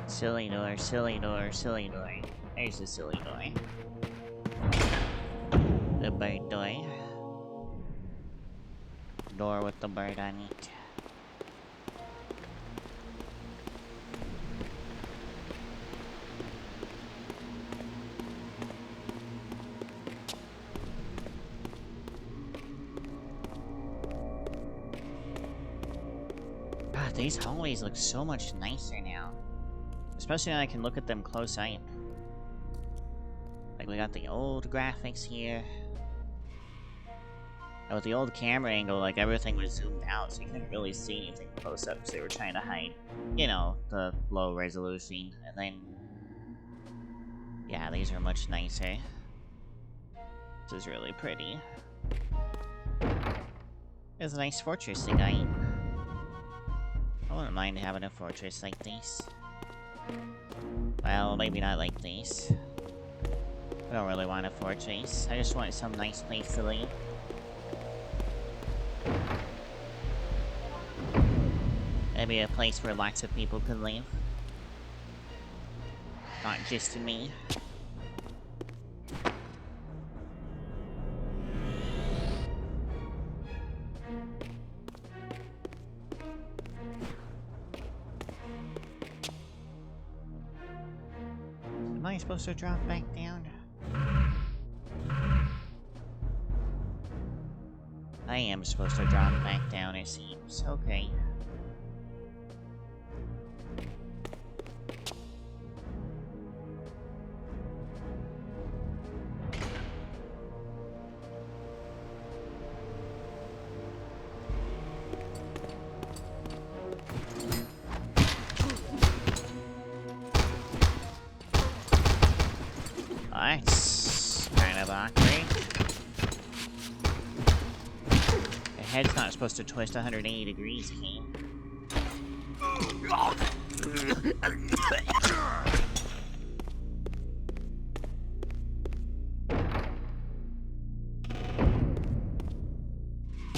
Silly door, silly door, silly door. There's the silly door. The bird door. door with the bird on it. God, these hallways look so much nicer now. Especially when I can look at them close up. Like, we got the old graphics here. And with the old camera angle, like, everything was zoomed out, so you couldn't really see anything close up, because they were trying to hide, you know, the low resolution. And then... yeah, these are much nicer. This is really pretty. There's a nice fortress again. I wouldn't mind having a fortress like this. Well, maybe not like this. I don't really want a fortress. I just want some nice place to live. Maybe a place where lots of people could live. Not just me. Am I supposed to drop back down? I am supposed to drop back down, it seems. Okay. That's kind of awkward. The head's not supposed to twist 180 degrees, Kain.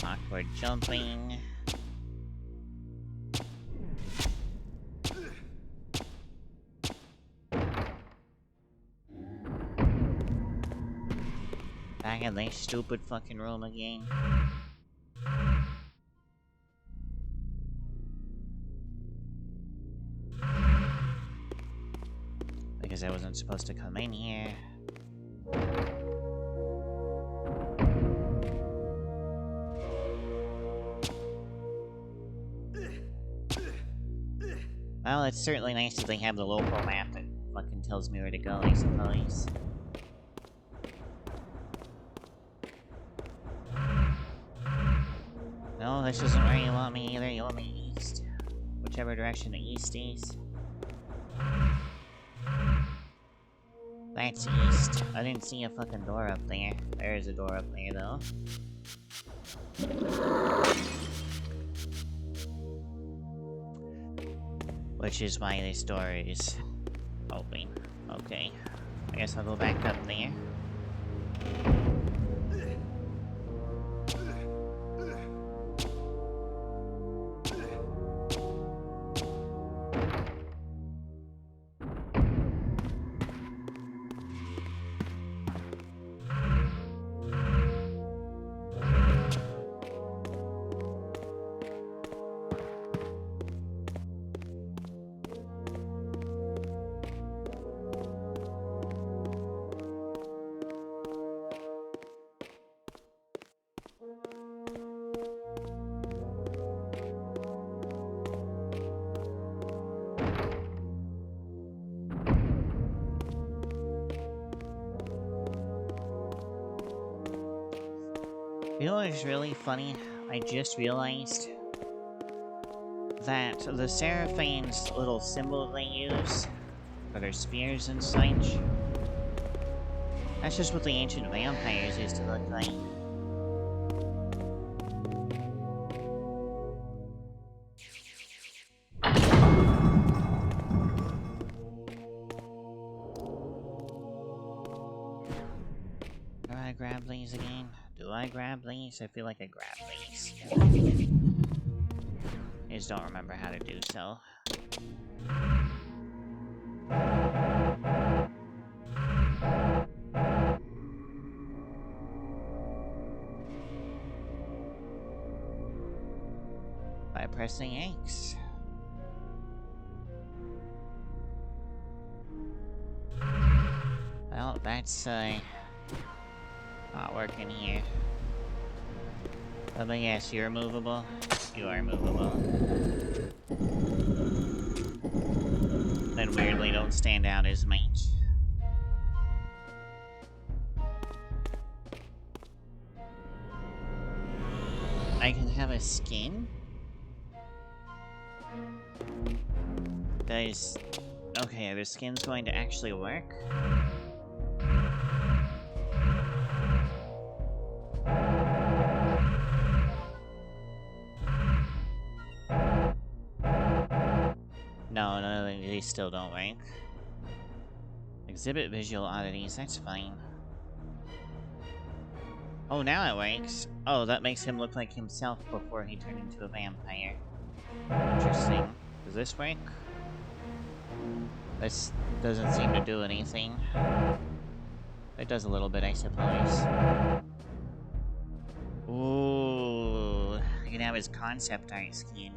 Awkward jumping. Back in this stupid fucking room again. Because I wasn't supposed to come in here. Well, it's certainly nice that they have the local map that fucking tells me where to go, I suppose. No, this isn't where you want me either. You want me east. Whichever direction the east is. That's east. I didn't see a fucking door up there. There is a door up there, though. Which is why this door is open. Okay. I guess I'll go back up there. You know what is really funny? I just realized that the Seraphine's little symbol they use for their spears and such, that's just what the ancient vampires used to look like. Do I grab these again? Do I grab these? I feel like I grabbed these. I just don't remember how to do so. by pressing X. Well, that's not working here. But yes, you're movable. You are movable. And weirdly don't stand out as much. I can have a skin? Does... Okay, are the skins going to actually work? No, they still don't work. Exhibit visual oddities, that's fine. Oh, now it works. Oh, that makes him look like himself before he turned into a vampire. Interesting. Does this work? This doesn't seem to do anything. It does a little bit, I suppose. Ooh, I can have his concept art skin.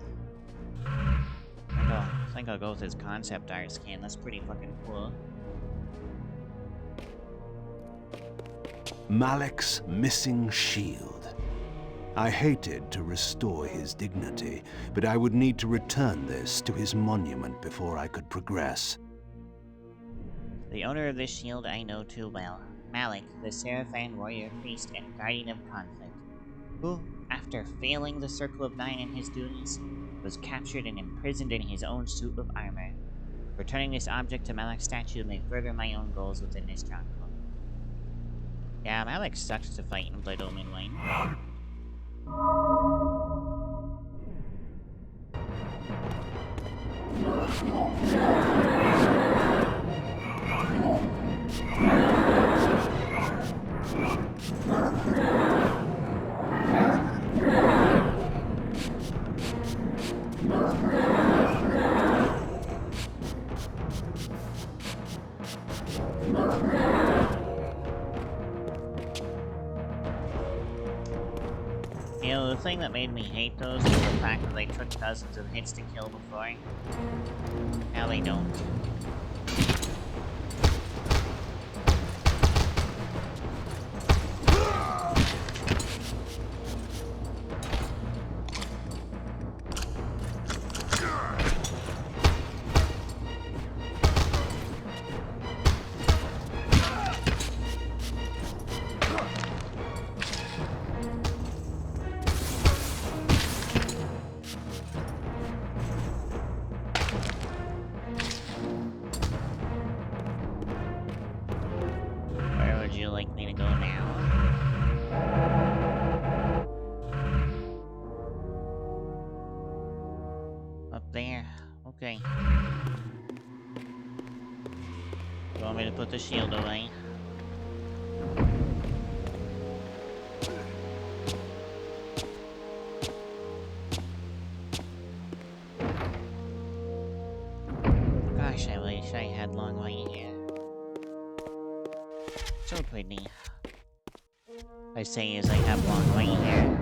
I think I'll go with his concept art skin. That's pretty fucking cool. Malik's missing shield. I hated to restore his dignity, but I would need to return this to his monument before I could progress. The owner of this shield I know too well. Malik, the Seraphan warrior priest and guardian of conflict, who, after failing the Circle of Nine in his duties, was captured and imprisoned in his own suit of armor. Returning this object to Malik's statue may further my own goals within this stronghold. Yeah, Malik sucks to fight in Blood Omen Lane. You know, the thing that made me hate those was the fact that they took dozens of hits to kill before. Now they don't. Okay. You want me to put the shield away? Gosh, I wish I had long white hair. So pretty. I say as I have long white hair.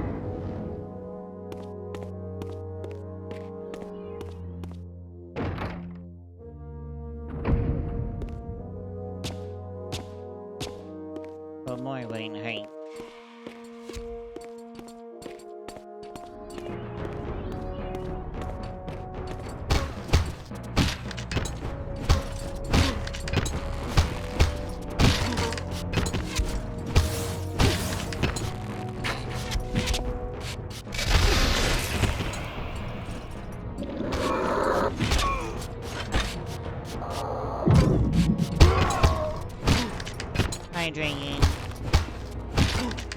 More wouldn't hurt. Hydrating.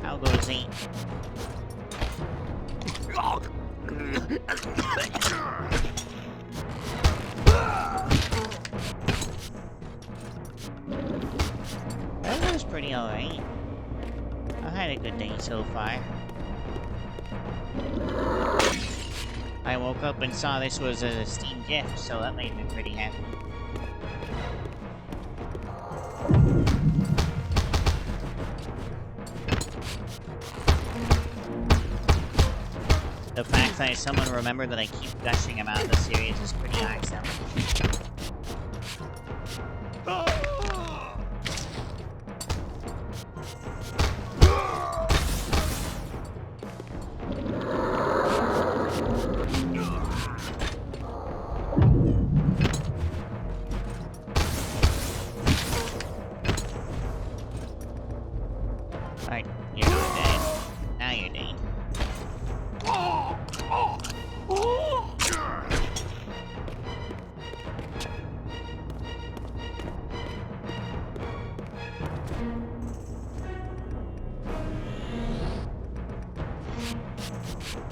How goes he? That was pretty alright. I had a good day so far. I woke up and saw this was a Steam gift, so that made me pretty happy. The fact that someone remembered that I keep gushing about the series is pretty awesome. Alright, you're not dead. Now you're dead.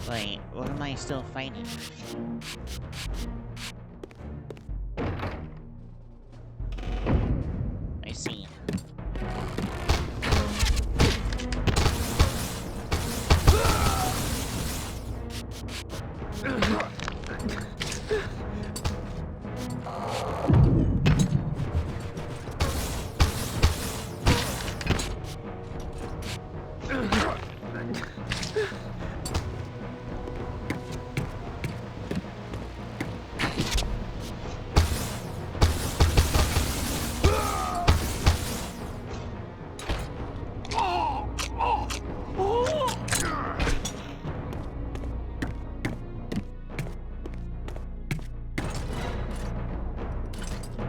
Wait, what am I still fighting? I see.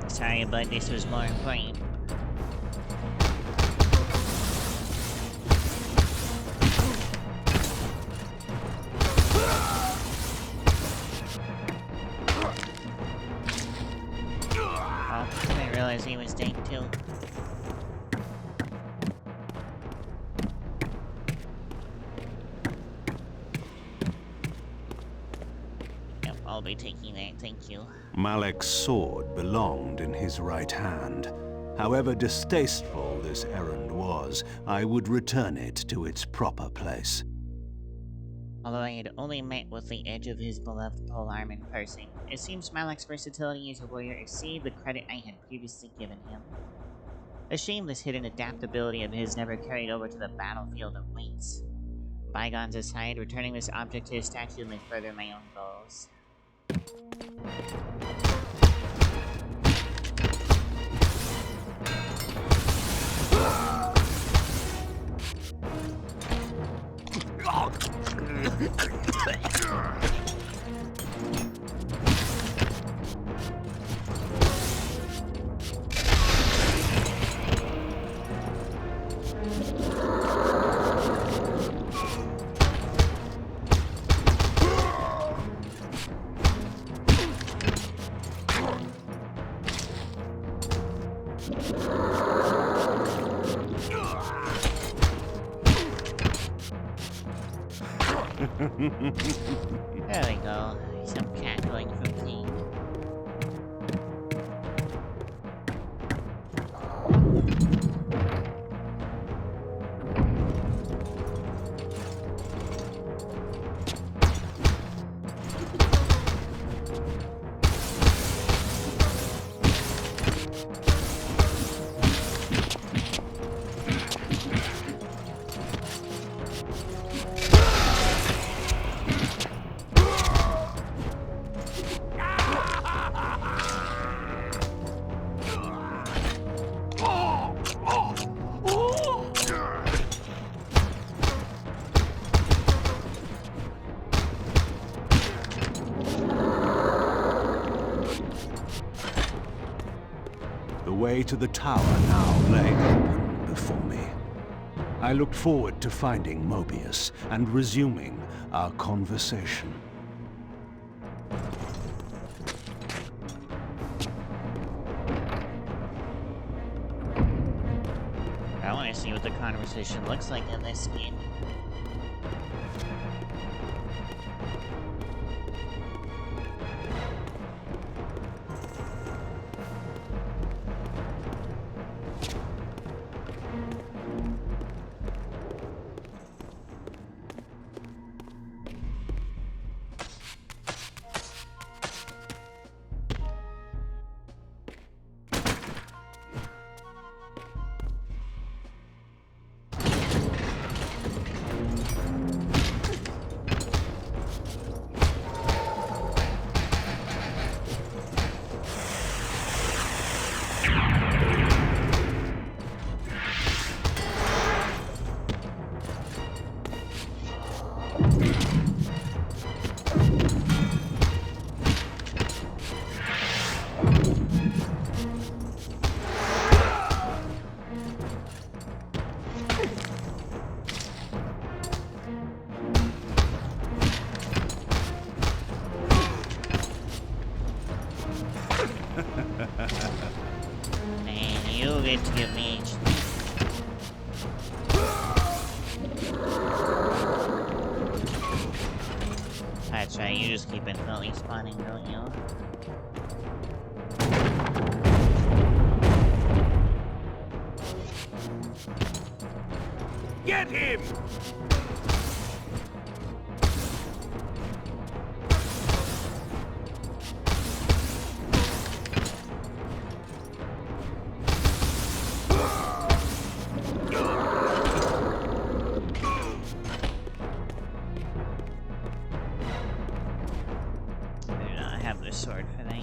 Sorry, but this was more important. Oh, I didn't realize he was dead too. Yep, I'll be taking that, thank you. Malek's sword belonged in his right hand. However distasteful this errand was, I would return it to its proper place. Although I had only met with the edge of his beloved polearm in person, it seems Malek's versatility as a warrior exceeded the credit I had previously given him. A shame this hidden adaptability of his never carried over to the battlefield of weights. Bygones aside, returning this object to his statue may further my own goals. There we go. Some cackling from Kain. The way to the tower now lay open before me. I looked forward to finding Mobius and resuming our conversation. I want to see what the conversation looks like in this game. wait to give me HP. That's right, you just keep infinitely spawning, don't you? Get him! I do not have the sword for that.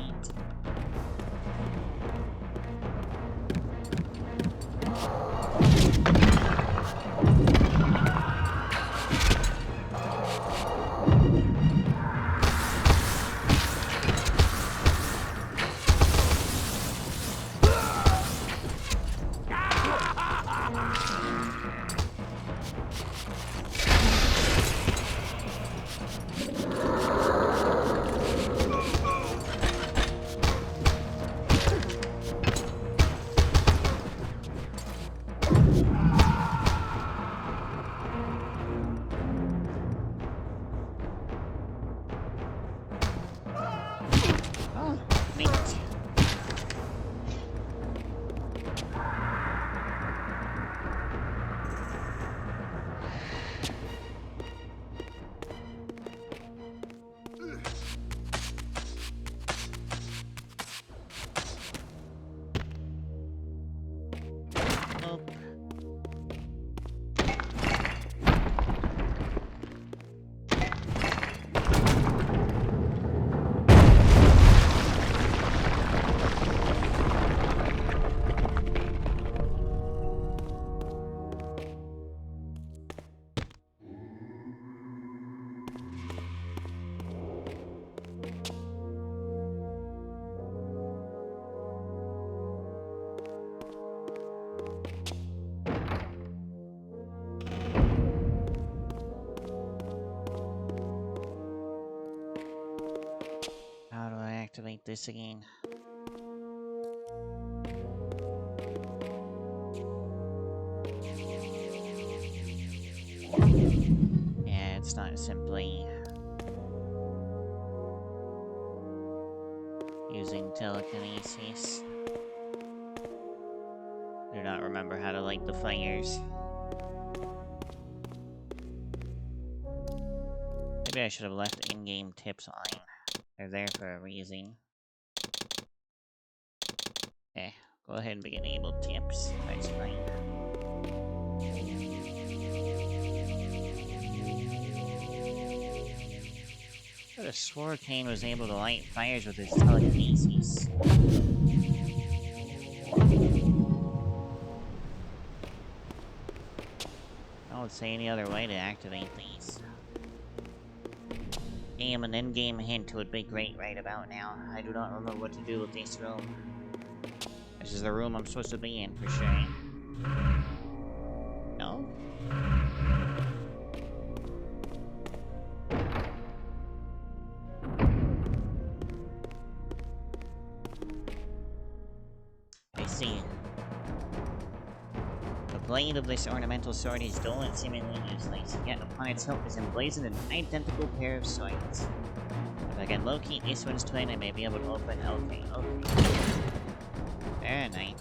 How do I activate this again? Yeah, it's not simply using telekinesis. Do not remember how to light the fires. Maybe I should have left in-game tips on. They're there for a reason. Okay, go ahead and enable tips. That's fine. I could have swore Kain was able to light fires with his telekinesis. I don't say any other way to activate these. An in-game hint would be great right about now. I do not remember what to do with this room. This is the room I'm supposed to be in for sure. No? I see. The blade of this ornamental sword is dull and seemingly useless, yet upon its hilt is emblazoned an identical pair of swords. If I can locate this one's twin, I may be able to open. Okay. Very nice.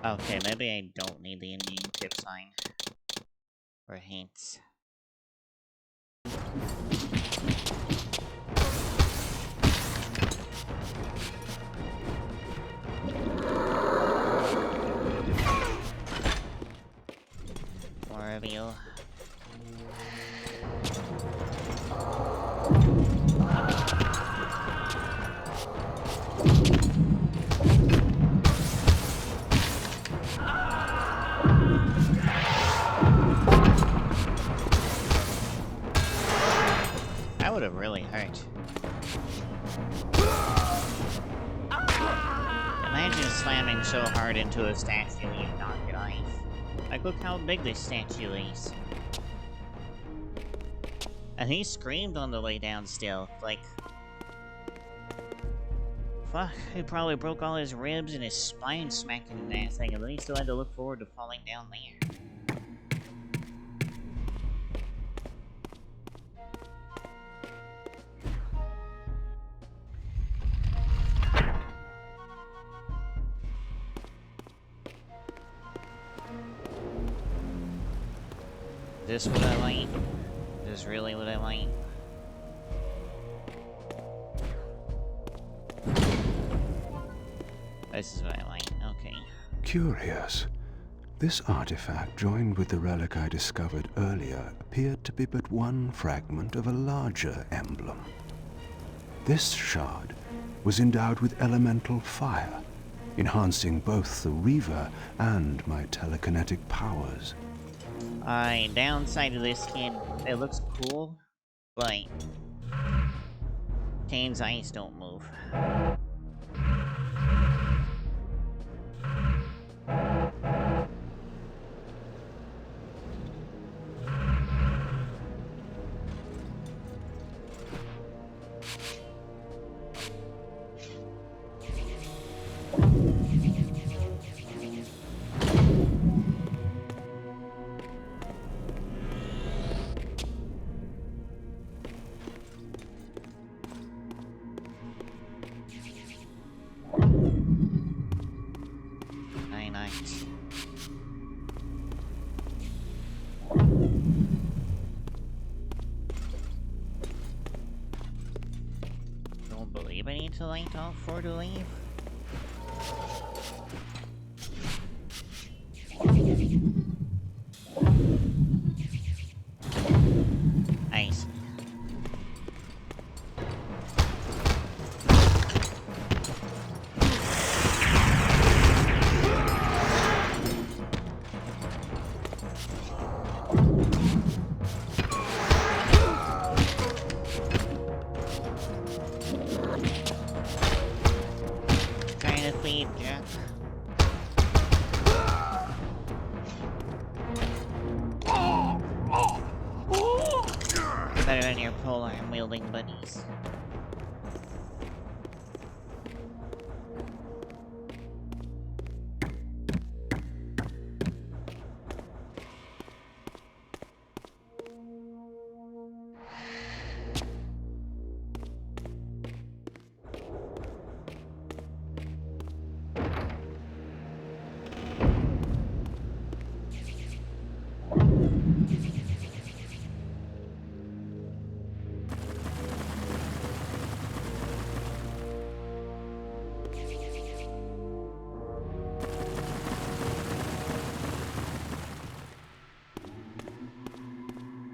Okay, maybe I don't need the in-game tip sign. Or hints. More of you. slamming so hard into a statue you knock it off. Like, look how big this statue is. And he screamed on the way down still. Like, fuck, he probably broke all his ribs and his spine smacking that thing, and then he still had to look forward to falling down there. Is this what I like? Is this really what I like? This is what I like, okay. Curious. This artifact, joined with the relic I discovered earlier, appeared to be but one fragment of a larger emblem. This shard was endowed with elemental fire, enhancing both the Reaver and my telekinetic powers. Downside of this skin, it looks cool, but Kain's eyes don't move. Don't believe I need to light all four to leave. Nice. Trying to feed Jack. Better than your polar and wielding buddies.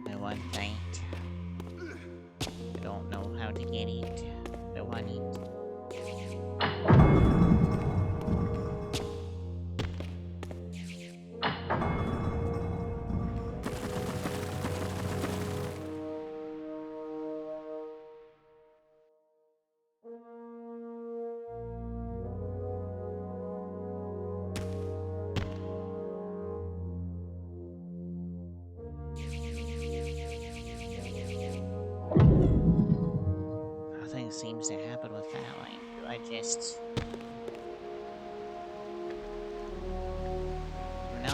I want that. I don't know how to get it. I want it. Nothing seems to happen with that. Like, do I just... No?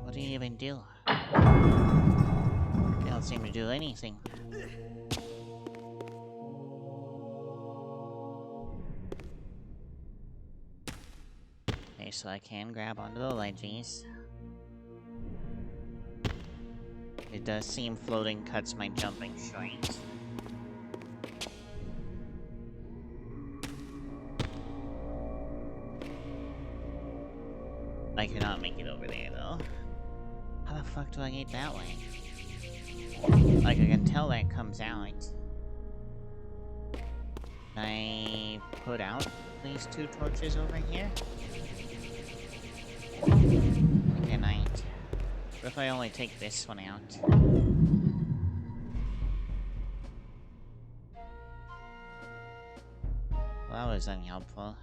What do you even do? They don't seem to do anything. Okay, so I can grab onto the ledges. It does seem floating cuts my jumping short. I cannot make it over there though. How the fuck do I get that way? Like, I can tell that comes out. Can I put out these two torches over here? Can I? What if I only take this one out? Well, that was unhelpful.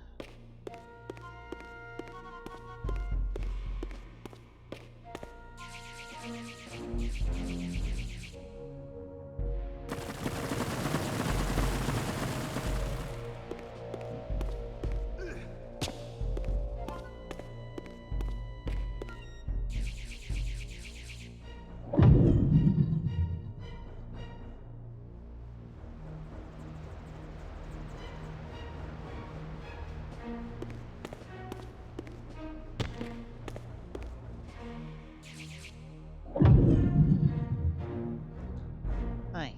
Hi.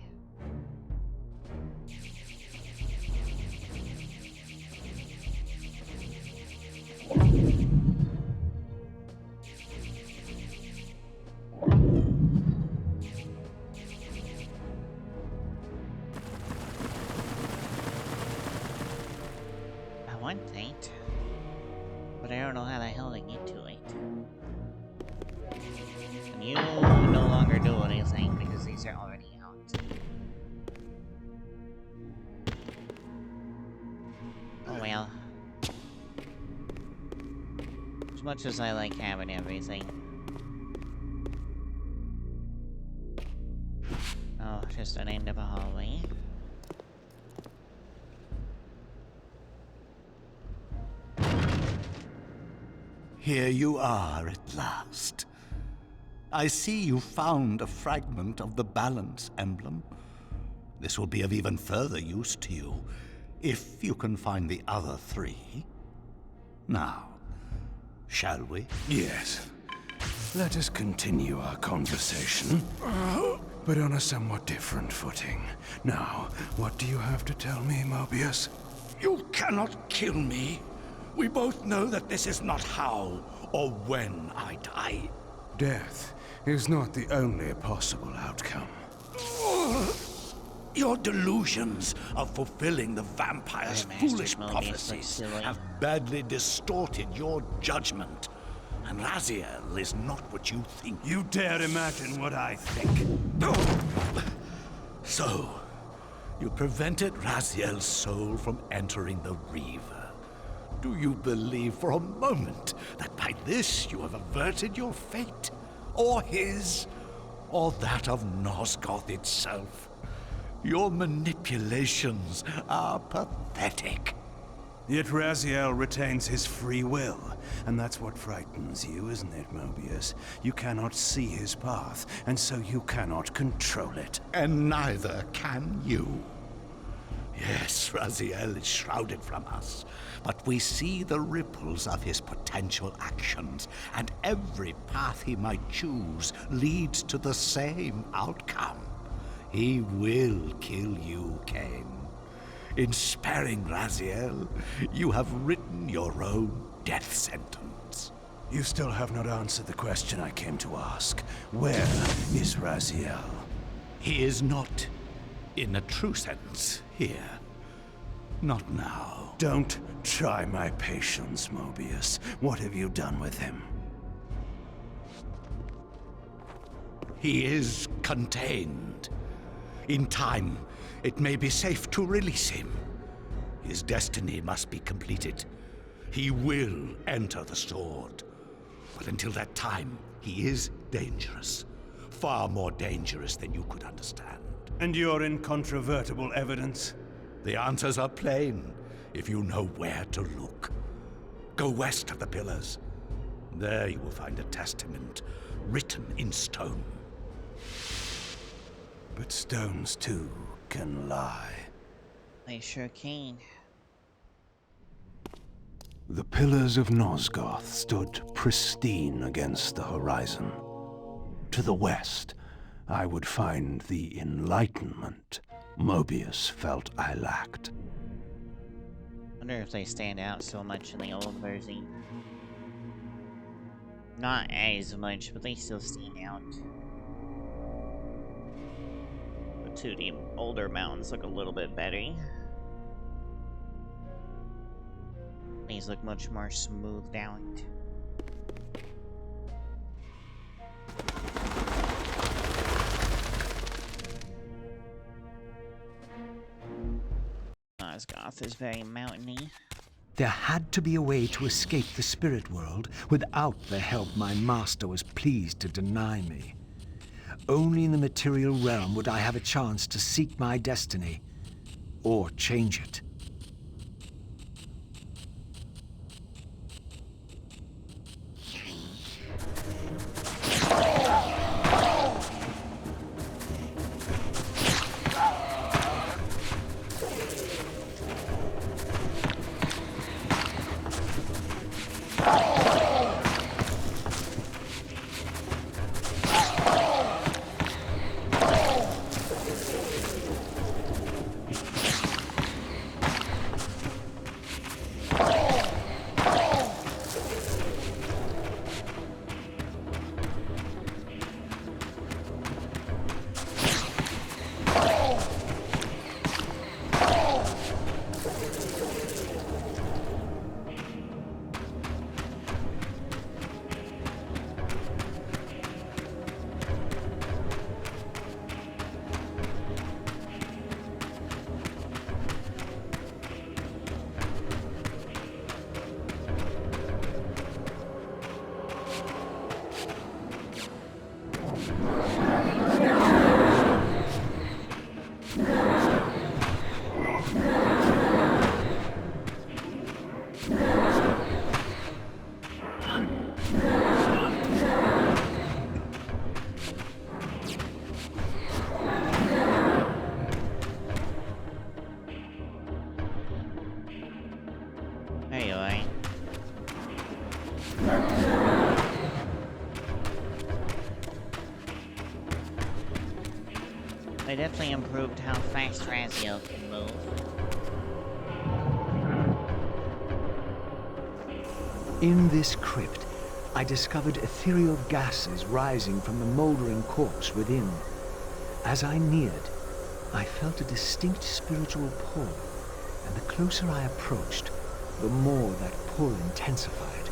I want it, but I don't know how the hell to get to it. And you no longer do anything because these are already out. Oh well. As much as I like having everything. Oh, just an end of a hallway. Here you are at last. I see you found a fragment of the balance emblem. This will be of even further use to you, if you can find the other three. Now, shall we? Yes. Let us continue our conversation, but on a somewhat different footing. Now, what do you have to tell me, Mobius? You cannot kill me. We both know that this is not how or when I die. Death is not the only possible outcome. Your delusions of fulfilling the vampire's foolish prophecies have badly distorted your judgment. And Raziel is not what you think. You dare imagine what I think. So, you prevented Raziel's soul from entering the Reaver. Do you believe for a moment that by this you have averted your fate? Or his? Or that of Nosgoth itself? Your manipulations are pathetic. Yet Raziel retains his free will, and that's what frightens you, isn't it, Mobius? You cannot see his path, and so you cannot control it. And neither can you. Yes, Raziel is shrouded from us, but we see the ripples of his potential actions, and every path he might choose leads to the same outcome. He will kill you, Kain. In sparing Raziel, you have written your own death sentence. You still have not answered the question I came to ask. Where is Raziel? He is not, in a true sense, here. Not now. Don't try my patience, Mobius. What have you done with him? He is contained. In time, it may be safe to release him. His destiny must be completed. He will enter the sword. But until that time, he is dangerous. Far more dangerous than you could understand. And your incontrovertible evidence? The answers are plain, if you know where to look. Go west of the pillars. There you will find a testament, written in stone. But stones, too, can lie. They sure can. The pillars of Nosgoth stood pristine against the horizon. To the west, I would find the enlightenment Mobius felt I lacked. Wonder if they stand out so much in the old version. Not as much, but they still stand out. The 2D older mountains look a little bit better. These look much more smoothed out. path is very mountainy. There had to be a way to escape the spirit world without the help my master was pleased to deny me. Only in the material realm would I have a chance to seek my destiny, or change it. There you are. They definitely improved how fast Raziel can move. In this crypt, I discovered ethereal gases rising from the moldering corpse within. As I neared, I felt a distinct spiritual pull, and the closer I approached, the more that pull intensified.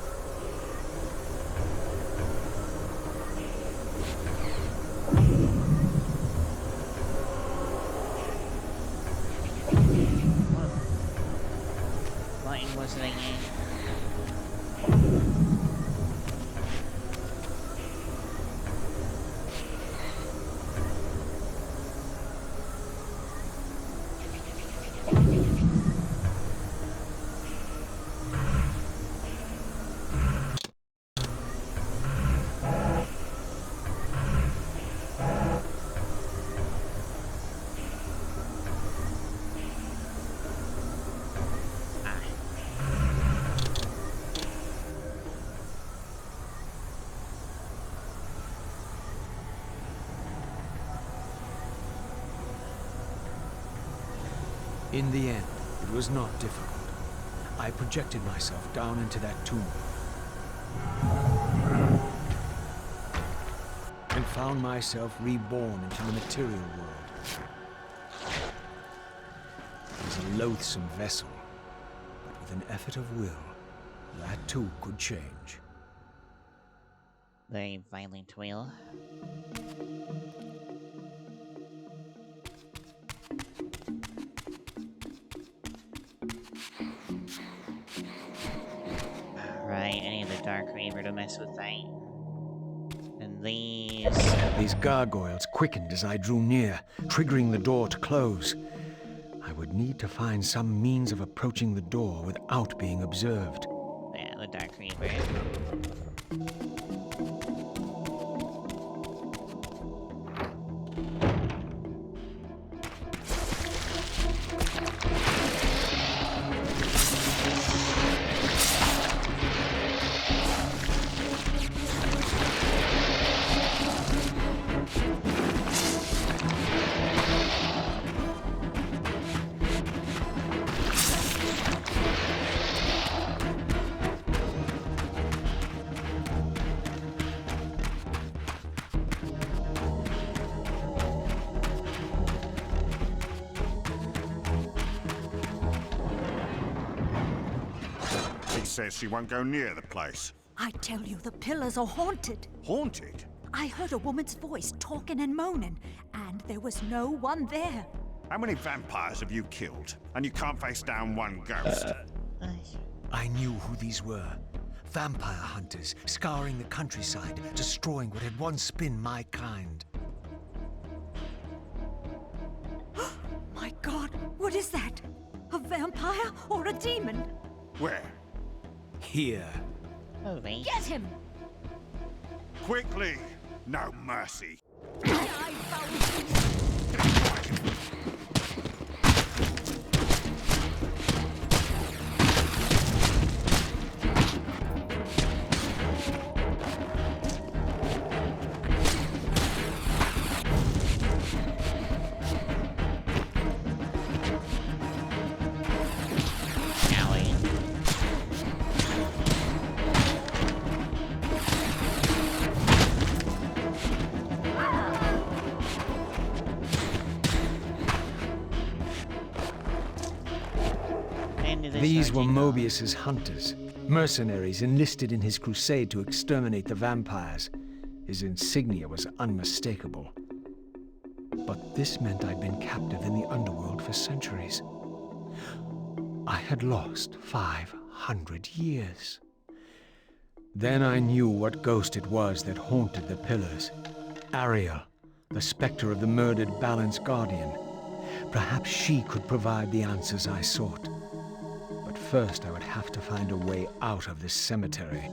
What button was it again? In the end, it was not difficult. I projected myself down into that tomb and found myself reborn into the material world. It was a loathsome vessel, but with an effort of will, that too could change. Very violent will. Right, I need the Dark Reaver to mess with that. And These gargoyles quickened as I drew near, triggering the door to close. I would need to find some means of approaching the door without being observed. Yeah, the Dark Reaver. Says she won't go near the place. I tell you, the pillars are haunted. Haunted? I heard a woman's voice talking and moaning, and there was no one there. How many vampires have you killed? And you can't face down one ghost? I knew who these were. Vampire hunters, scouring the countryside, destroying what had once been my kind. My God, what is that? A vampire or a demon? Where? Here. Moving. Get him! Quickly! No mercy. I found you! These were Mobius's hunters, mercenaries enlisted in his crusade to exterminate the vampires. His insignia was unmistakable. But this meant I'd been captive in the underworld for centuries. I had lost 500 years. Then I knew what ghost it was that haunted the pillars. Ariel, the specter of the murdered Balance Guardian. Perhaps she could provide the answers I sought. But first I would have to find a way out of this cemetery.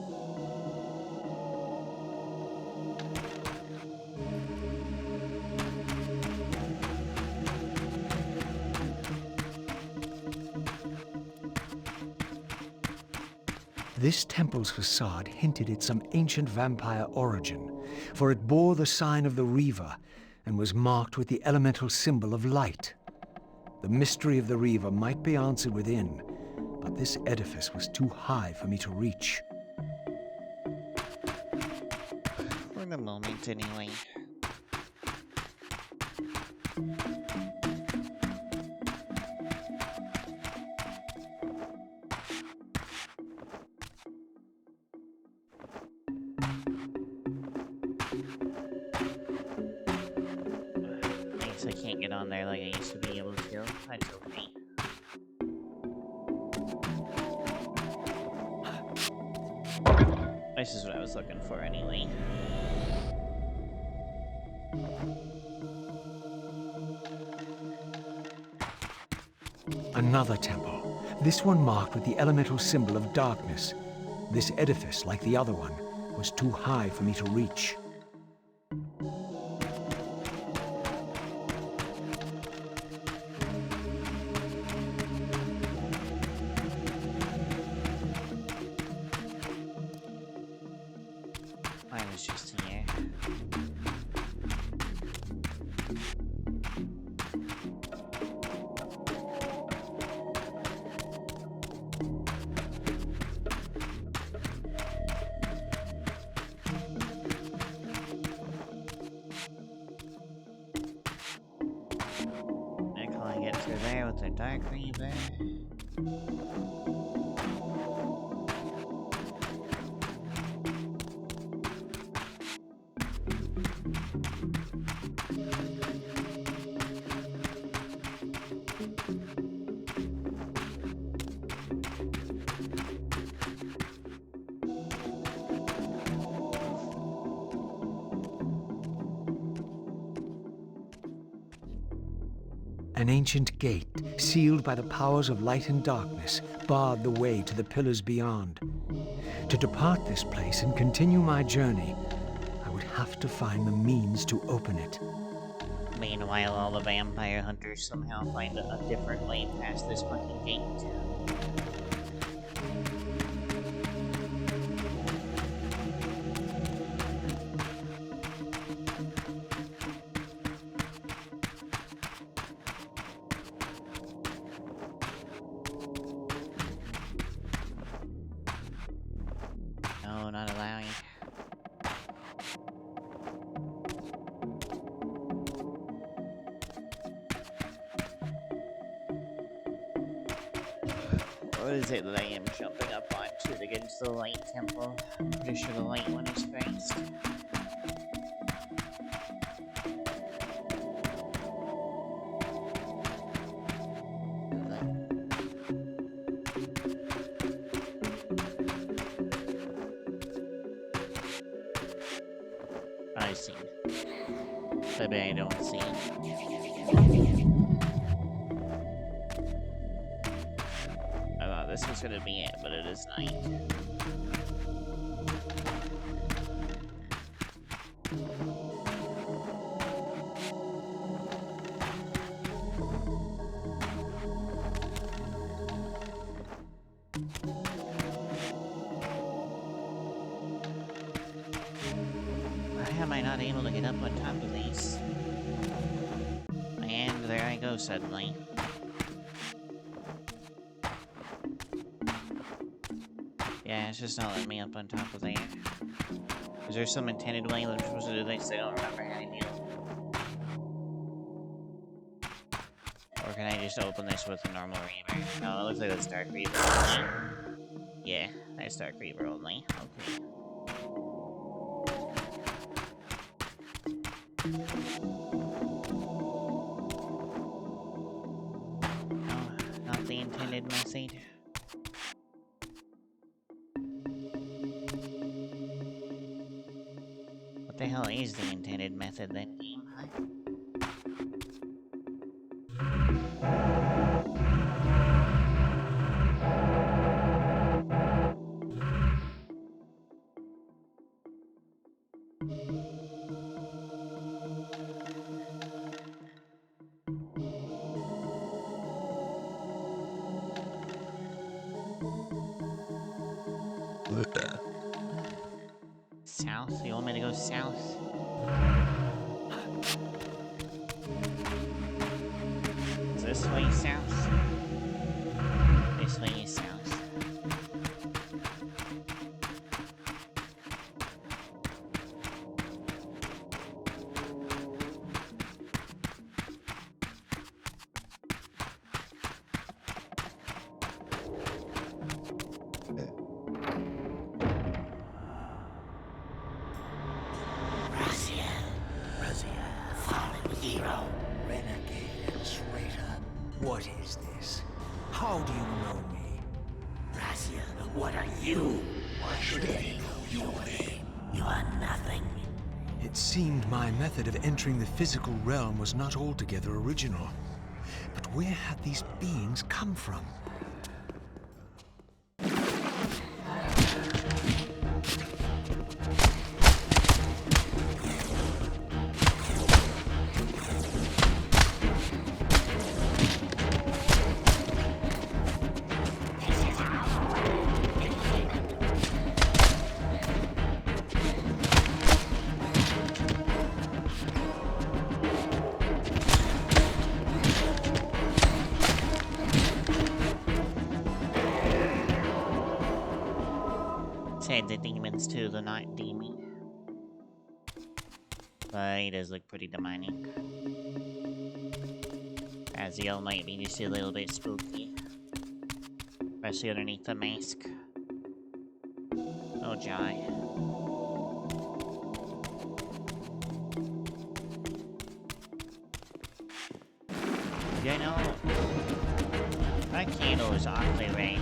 This temple's facade hinted at some ancient vampire origin, for it bore the sign of the Reaver and was marked with the elemental symbol of light. The mystery of the Reaver might be answered within, but this edifice was too high for me to reach. For the moment, anyway. I can't get on there like I used to be able to. That's okay. This is what I was looking for anyway. Another temple, this one marked with the elemental symbol of darkness. This edifice, like the other one, was too high for me to reach. I was just here. I can't get through there with the Dark Reaver. An ancient gate, sealed by the powers of light and darkness, barred the way to the pillars beyond. To depart this place and continue my journey, I would have to find the means to open it. Meanwhile, all the vampire hunters somehow find a different way past this fucking gate. No, not allowing. What is it that I am jumping up onto against the light temple? I'm pretty sure the light one is first. missing. Maybe I don't see. I thought this was gonna be it, but it is not. Why am I not able to get up on top of these? And there I go suddenly. Yeah, it's just not letting me up on top of there. Is there some intended way that I'm supposed to do this? I don't remember how to do. Or can I just open this with a normal Reaver? No, it looks like that's Dark Reaver only. Yeah, that's Dark Reaver only. Okay. No, not the intended method. What the hell is the intended method then, game? South? You want me to go south? Is this way south? This way is south. What is this? How do you know me? Raziel, what are you? Why should they know your name? You are nothing. It seemed my method of entering the physical realm was not altogether original. But where had these beings come from? Said the demons too, the night demon. But he does look pretty demonic. Raziel might be just a little bit spooky. Especially underneath the mask. Oh, Jai. You know, that candle is awfully red.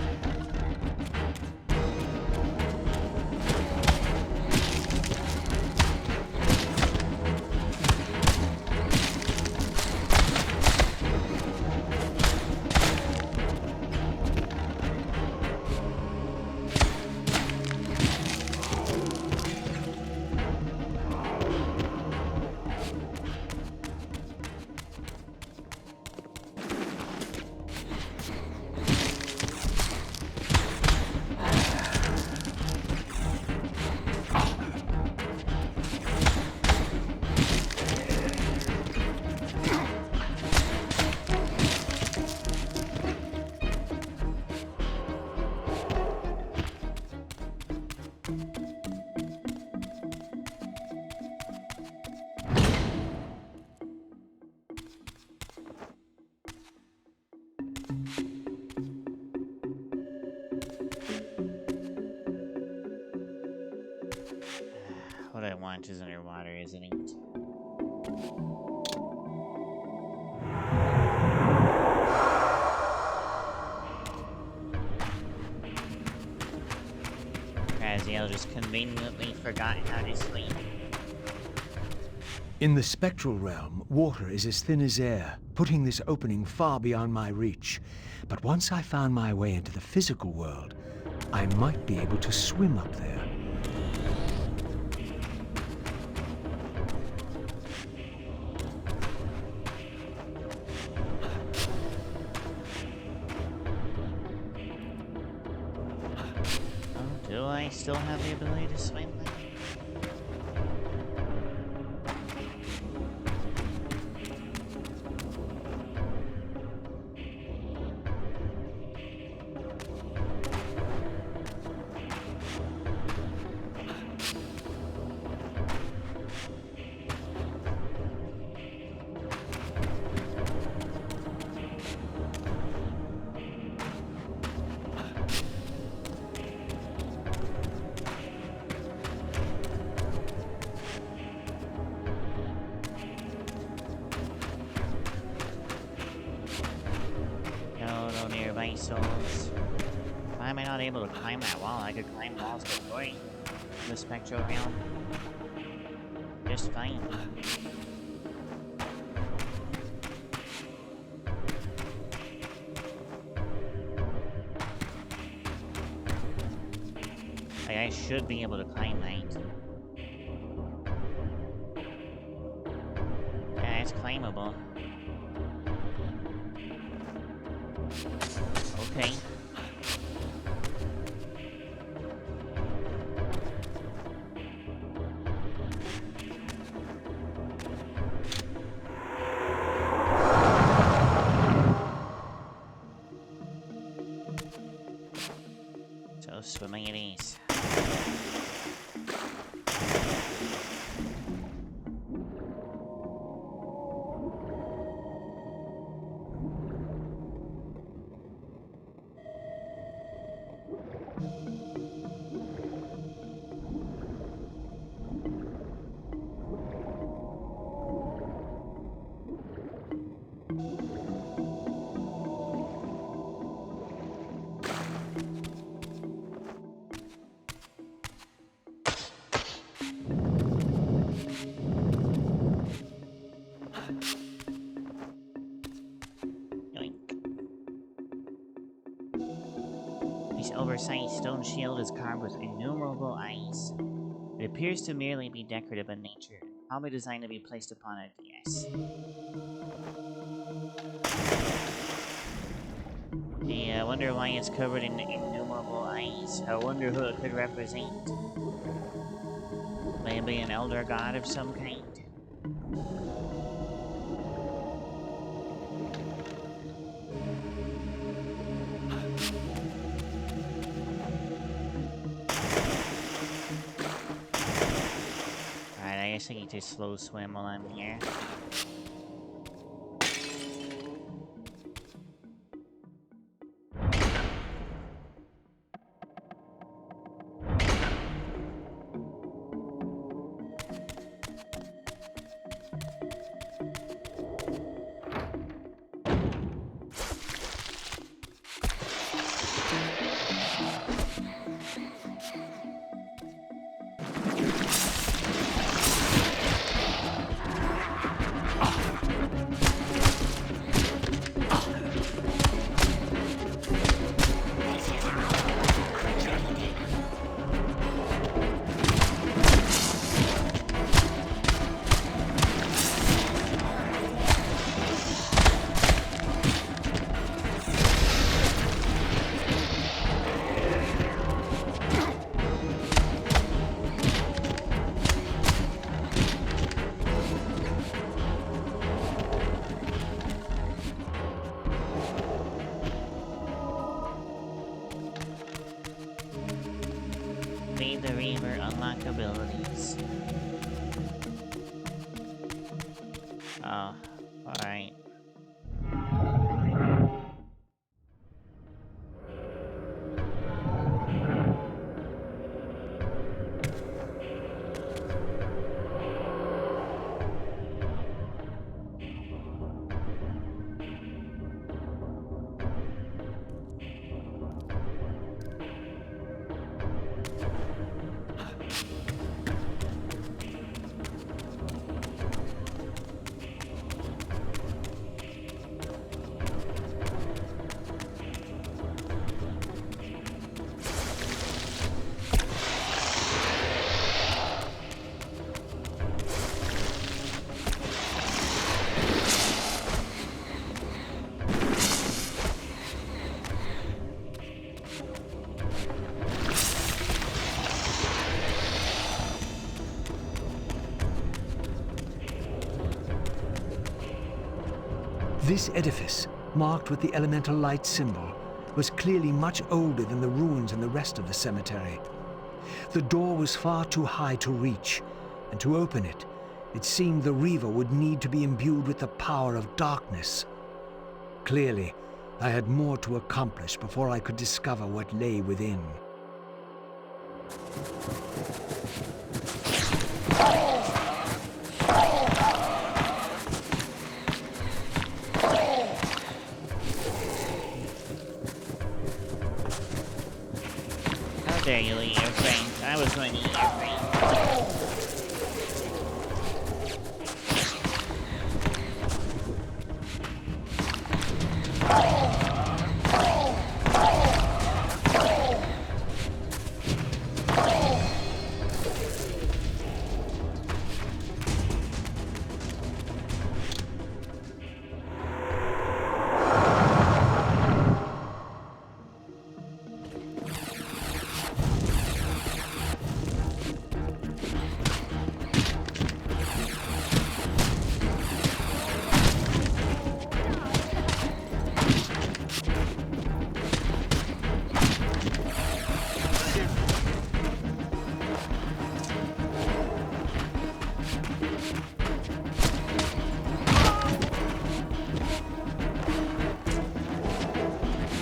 What I want is underwater, isn't it? Raziel just conveniently forgot how to sleep. In the spectral realm, water is as thin as air, putting this opening far beyond my reach. But once I found my way into the physical world, I might be able to swim up there. Oh, do I still have the ability to swim then? No nearby souls. Why am I not able to climb that wall? I could climb walls before in the spectral realm. Just fine. Like, I should be able to climb that. Yeah, it's climbable. Okay. So swimming it is. This oversized stone shield is carved with innumerable eyes. It appears to merely be decorative in nature, probably designed to be placed upon it, yes. Yeah, I wonder why it's covered in innumerable eyes. I wonder who it could represent. Maybe an elder god of some kind? I guess I need to slow swim while I'm here. The Reaver unlock abilities. Oh, alright. This edifice, marked with the elemental light symbol, was clearly much older than the ruins in the rest of the cemetery. The door was far too high to reach, and to open it, it seemed the Reaver would need to be imbued with the power of darkness. Clearly, I had more to accomplish before I could discover what lay within. How dare you eat your brains? I was going to eat your brains.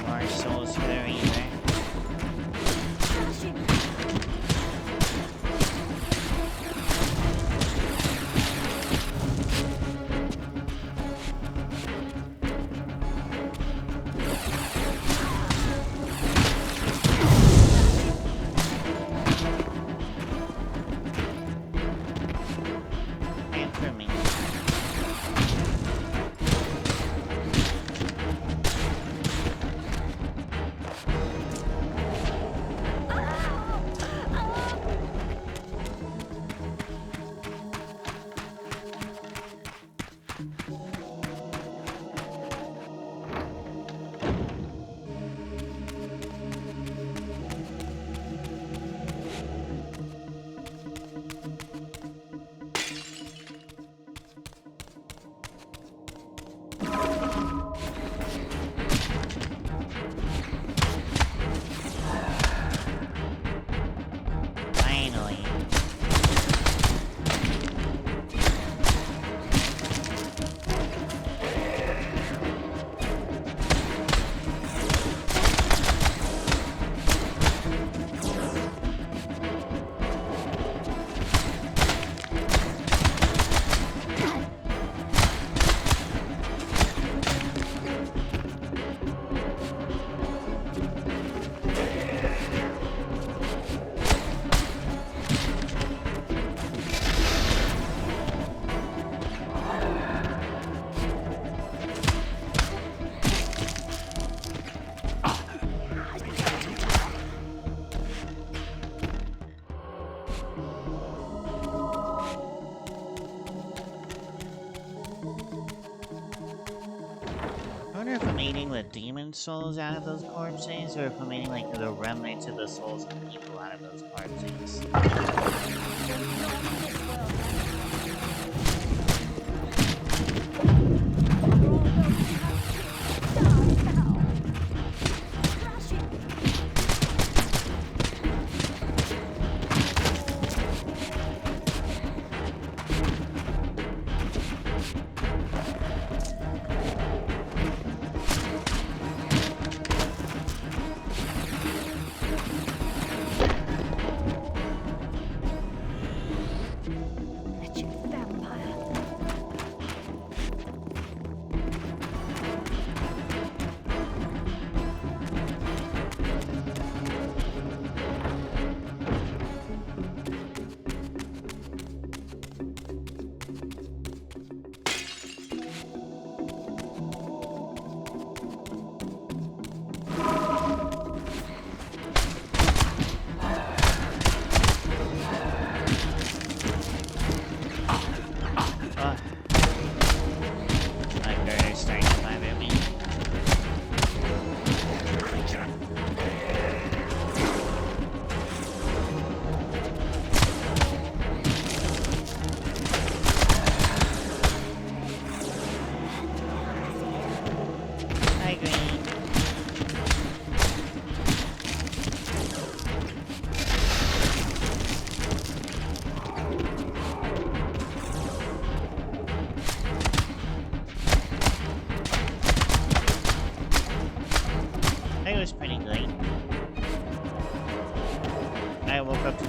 More souls for the Reaver. And for me. Finally. I wonder if I'm eating the demon souls out of those corpses, or if I'm eating like the remnants of the souls of people out of those corpses.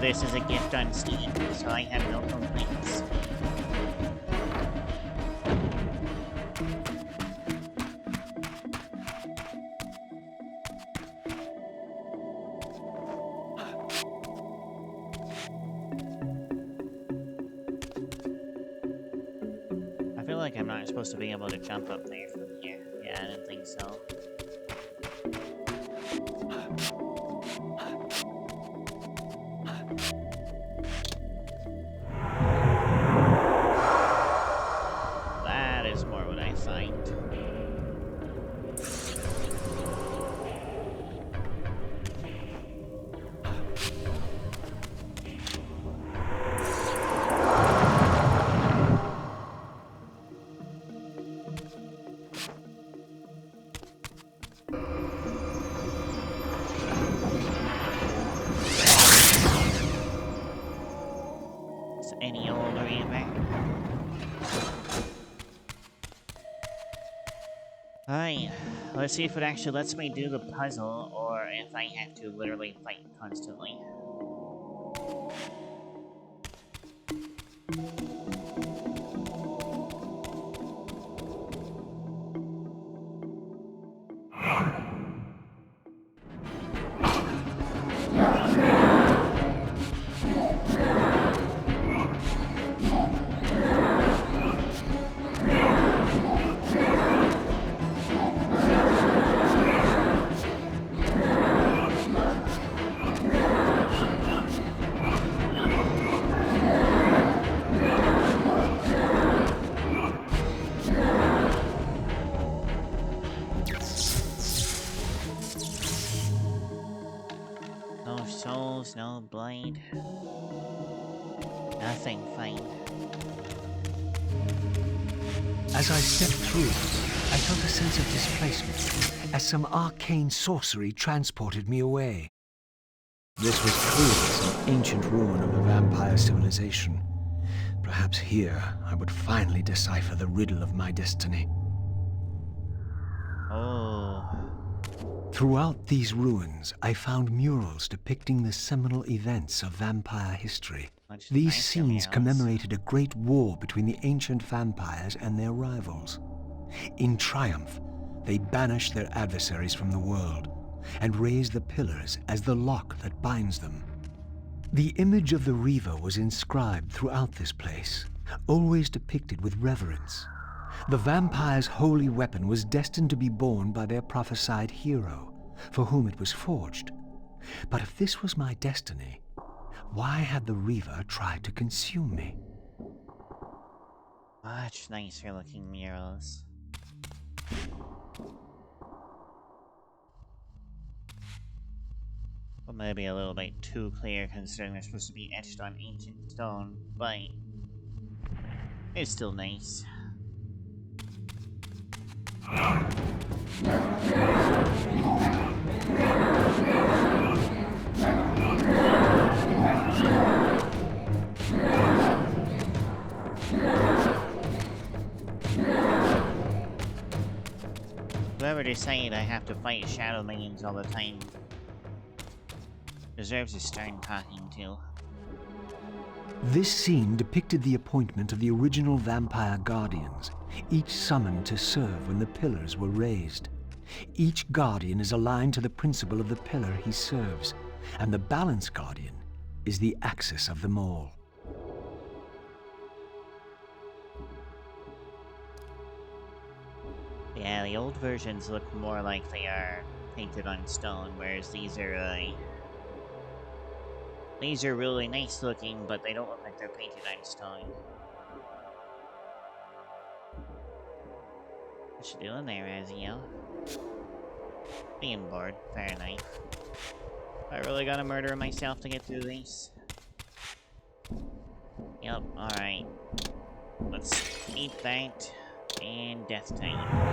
this as a gift on Steam, so I have no complaints. I feel like I'm not supposed to be able to jump up there from here. Yeah, I didn't think so. That is more what I find. Any old river. Alright, let's see if it actually lets me do the puzzle, or if I have to literally fight constantly. No souls, no blade. Nothing fine. As I stepped through, I felt a sense of displacement, as some arcane sorcery transported me away. This was clearly some ancient ruin of a vampire civilization. Perhaps here I would finally decipher the riddle of my destiny. Oh. Throughout these ruins, I found murals depicting the seminal events of vampire history. These scenes commemorated a great war between the ancient vampires and their rivals. In triumph, they banished their adversaries from the world and raised the pillars as the lock that binds them. The image of the Reaver was inscribed throughout this place, always depicted with reverence. The vampire's holy weapon was destined to be borne by their prophesied hero, for whom it was forged. But if this was my destiny, why had the Reaver tried to consume me? Much nicer looking murals. Well, maybe a little bit too clear considering they're supposed to be etched on ancient stone, but it's still nice. Whoever decided I have to fight shadow minions all the time deserves a stern talking to. This scene depicted the appointment of the original vampire guardians, each summoned to serve when the pillars were raised. Each guardian is aligned to the principle of the pillar he serves, and the balance guardian is the axis of them all. Yeah, the old versions look more like they are painted on stone, whereas these are really nice looking, but they don't look like they're painted on stone. What you doing there, Azio? Being bored. Fair enough. I really gotta murder myself to get through these. Yep, alright. Let's eat that, and death time.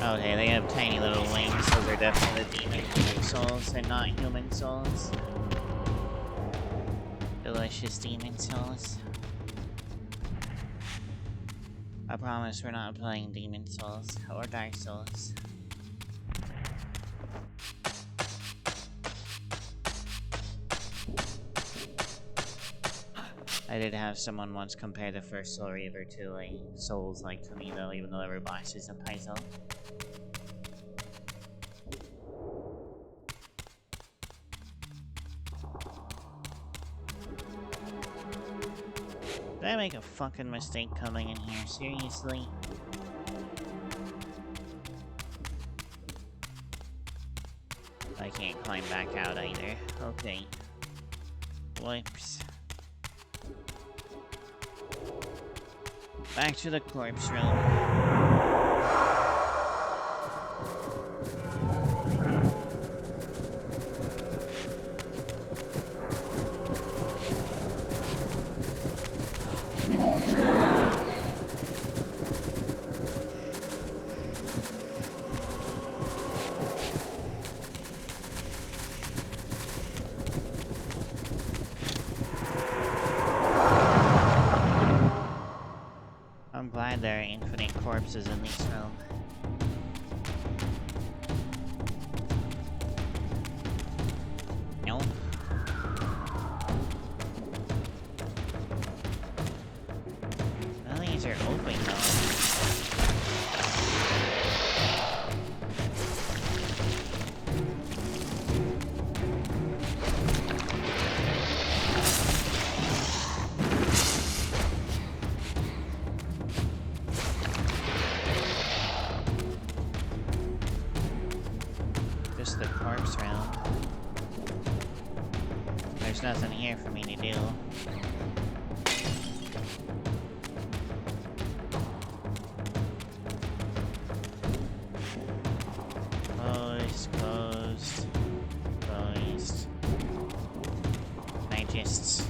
Okay, they have tiny little wings. Those are definitely the demon souls and not human souls. Delicious demon souls. I promise we're not playing Demon Souls or Dark Souls. I did have someone once compare the first Soul Reaver to a Souls-like to me though, even though every boss is a puzzle. Did I make a fucking mistake coming in here? Seriously? I can't climb back out either. Okay. Whoops. Back to the corpse room. I'm glad there are infinite corpses in this room. No. Well, these are open though. Just the corpse room. There's nothing here for me to do. Closed, closed, closed. Can I just...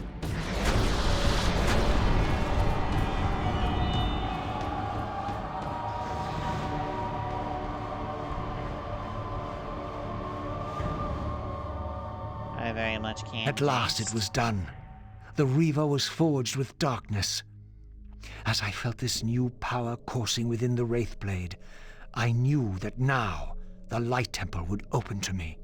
I very much can't. At last it was done. The Reaver was forged with darkness. As I felt this new power coursing within the Wraithblade, I knew that now the Light Temple would open to me.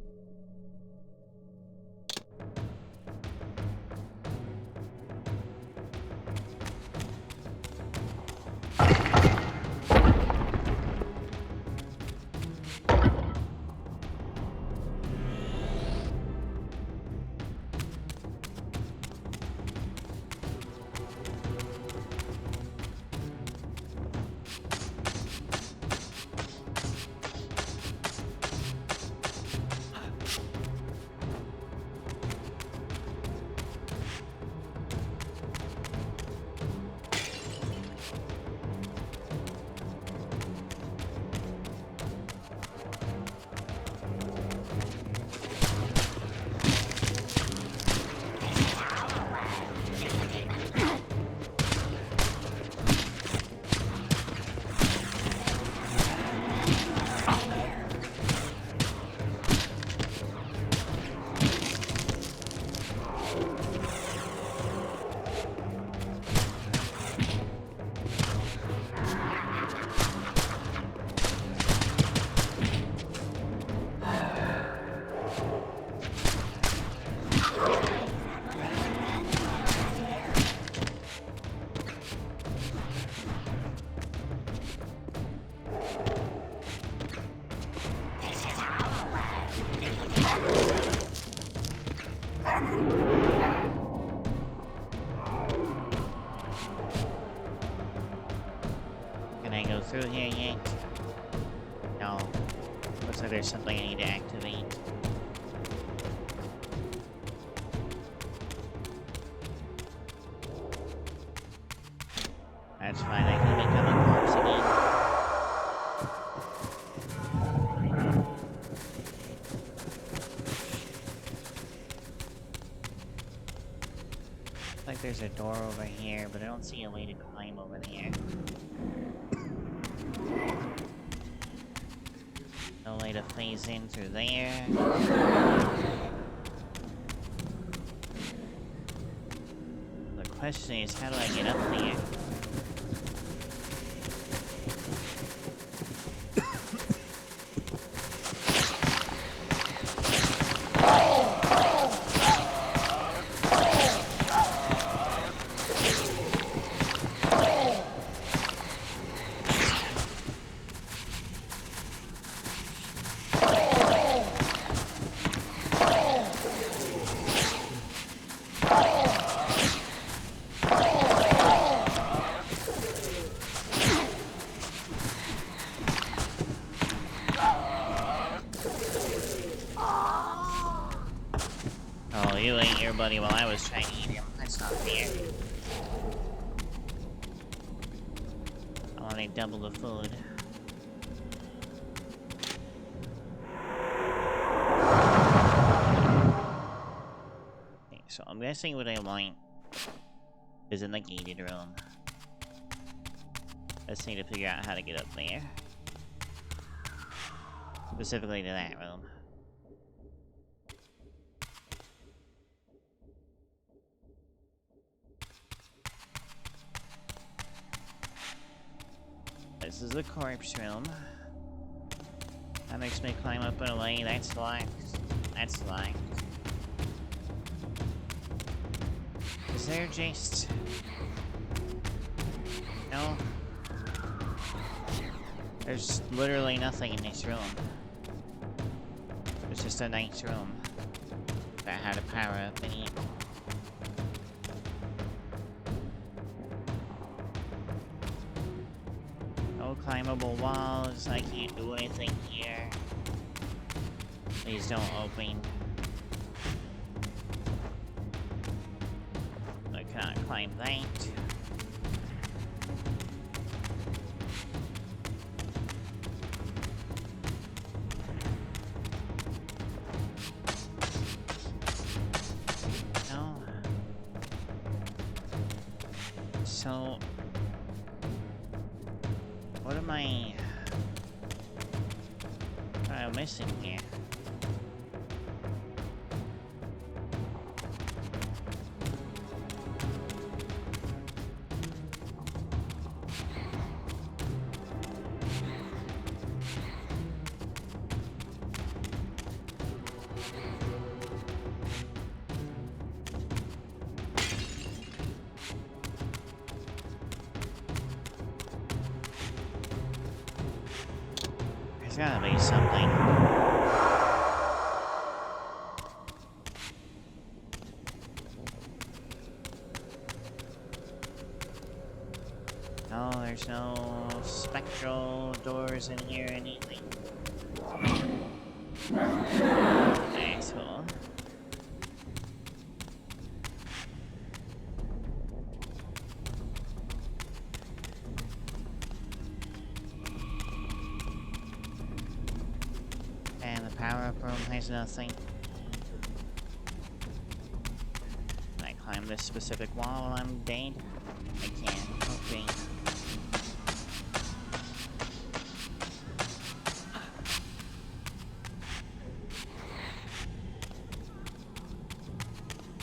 Can I go through here yet? No. Looks like there's something I need to activate. That's fine, I can become a corpse again. Looks like there's a door over here, but I don't see a way to climb over there. way to phase in through there. The question is, how do I get up there? Oh, you ate your buddy while I was trying to eat him. That's not fair. I want to double the food. Okay, so I'm guessing what I want is in the gated room. Let's need to figure out how to get up there. Specifically to that room. This is the corpse room. That makes me climb up and away. That's locked. That's locked. Is there just... No. There's literally nothing in this room. It's just a nice room that had a power up in it. No climbable walls. I can't do anything here. Please don't open. I cannot climb that. So, what am I missing here? There's gotta be something. No, there's no spectral doors in here or anything. Asshole. And the power-up room has nothing. Can I climb this specific wall while I'm dead? I can. Okay.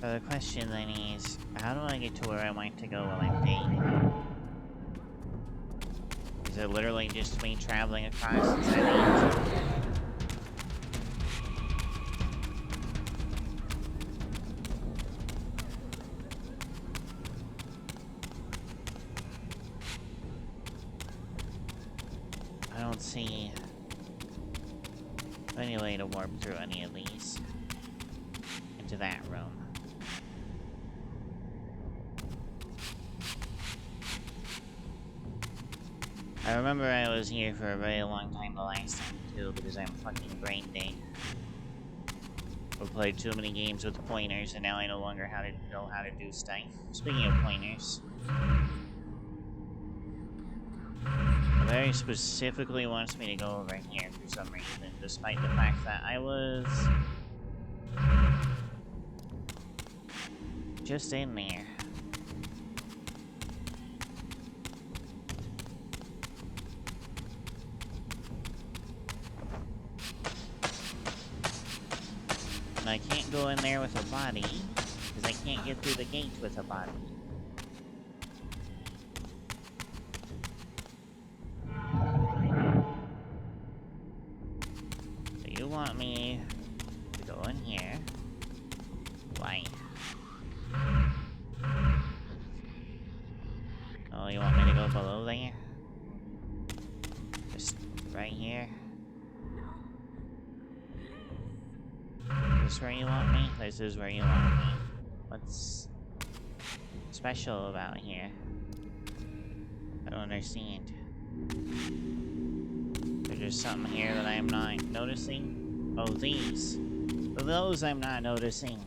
So the question then is, how do I get to where I want to go while I'm dead? Is it literally just me traveling across the city? I don't see any way to warp through any of these into that room. I remember I was here for a very long time the last time too, because I'm fucking brain dead. I've played too many games with pointers, and now I no longer know how to do stuff. Speaking of pointers, it very specifically wants me to go over here for some reason, despite the fact that I was just in there. And I can't go in there with a body, because I can't get through the gate with a body. So you want me to go in here. Why? Oh, you want me to go below there? Just right here? Is this where you want me? This is where you want me. What's special about here? I don't understand. There's just something here that I'm not noticing. Oh, these. Those I'm not noticing.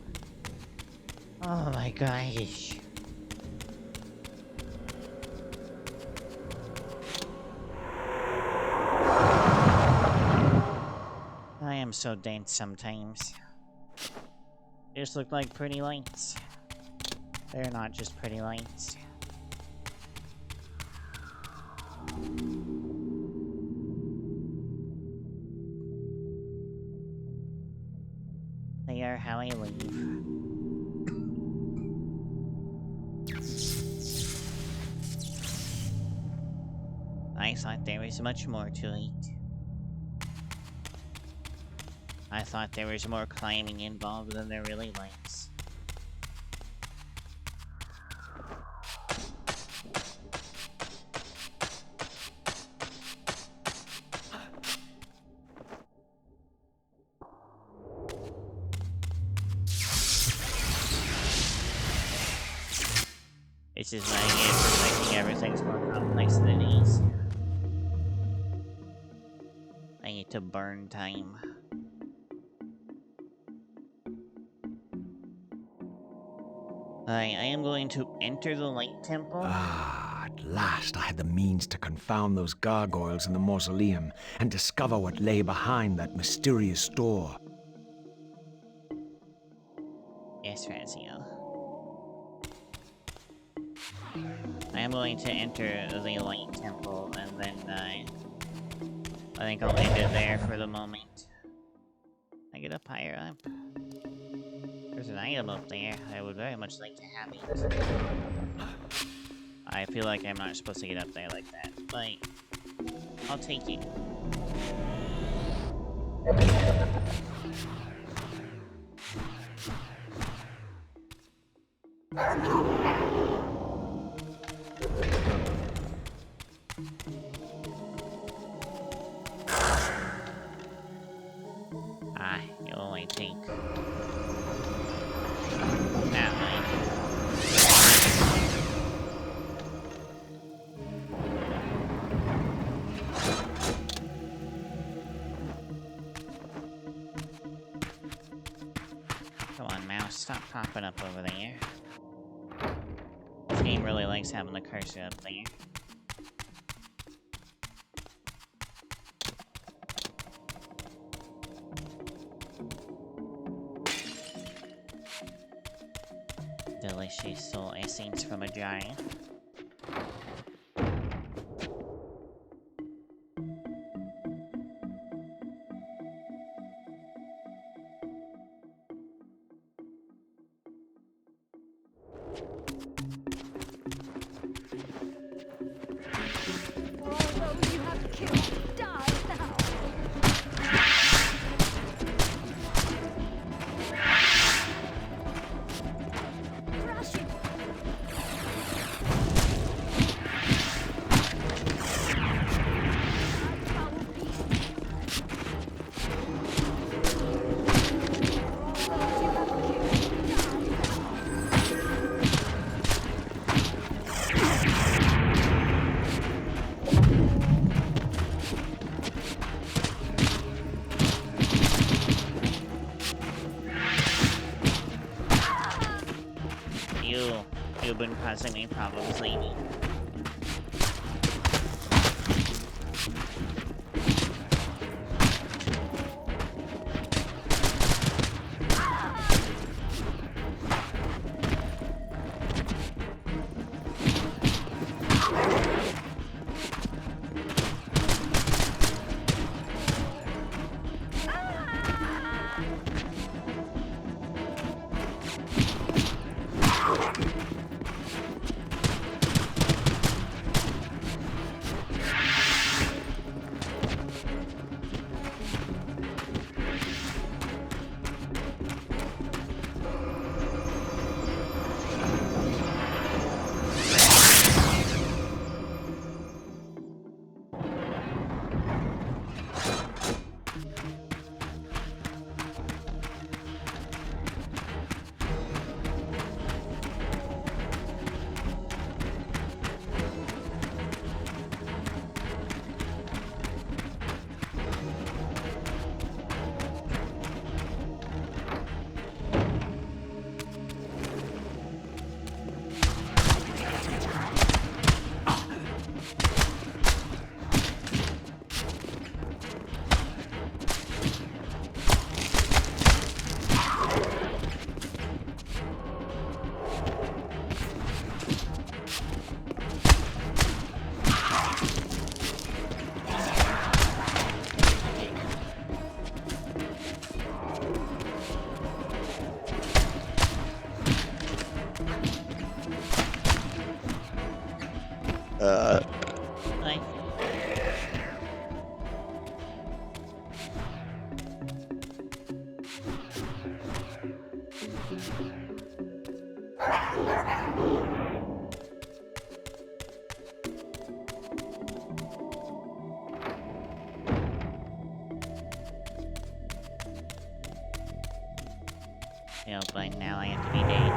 Oh my gosh. I am so dense sometimes. They just look like pretty lights. They're not just pretty lights. They are how I leave. I thought there was much more to it. I thought there was more climbing involved than there really was. This is my idea for making everything's more complex than it is. I need to burn time. I am going to enter the Light Temple. Ah, at last I had the means to confound those gargoyles in the mausoleum and discover what lay behind that mysterious door. Yes, Razio. I am going to enter the Light Temple, and then I think I'll end it there for the moment. I get up higher up. There's an item up there. I would very much like to have it. I feel like I'm not supposed to get up there like that, but I'll take it. Ah, you only take that way. Come on, mouse, stop popping up over there. This game really likes having the cursor up there. Delicious soul essence from a jar. All those you have killed, die now. Crush it. Foul beast. All those you have killed, die now. You've been causing me problems lately. Oh, but now I have to be dead.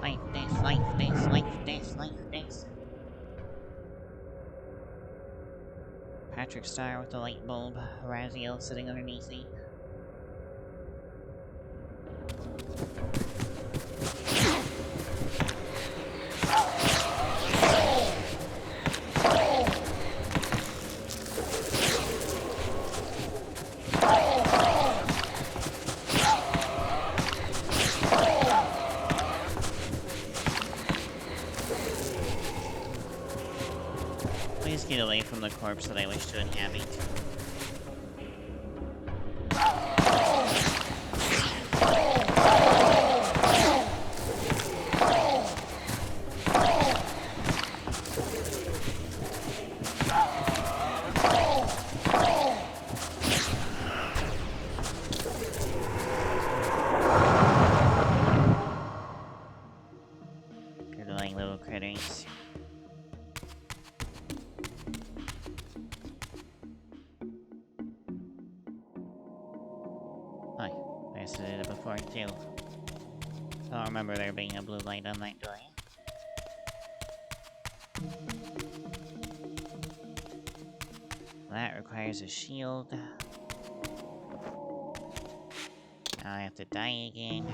Life, death, life, death, life, death, life, death. Patrick Star with the light bulb, Raziel sitting underneath me. Please get away from the corpse that I wish to inhabit. Good like little critters. Hi, I said it before too. I don't remember there being a blue light on that door. That requires a shield. Now I have to die again.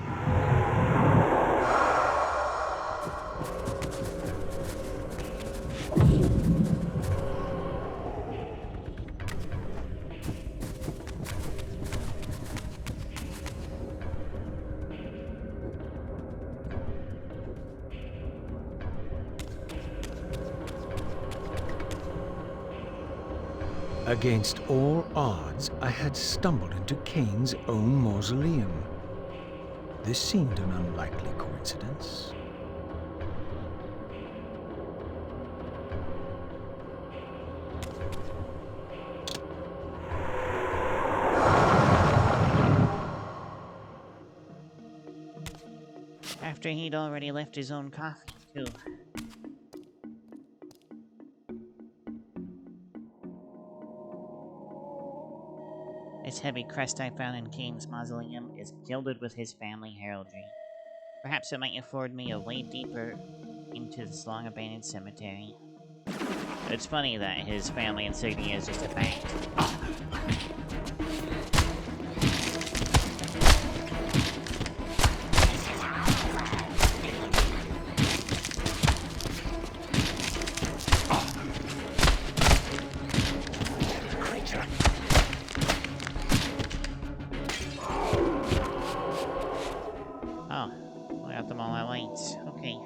Against all odds, I had stumbled into Kain's own mausoleum. This seemed an unlikely coincidence. After he'd already left his own coffin, too. This heavy crest I found in Kain's mausoleum is gilded with his family heraldry. Perhaps it might afford me a way deeper into this long-abandoned cemetery. It's funny that his family insignia is just a fact. Oh, I got them all at once. Okay.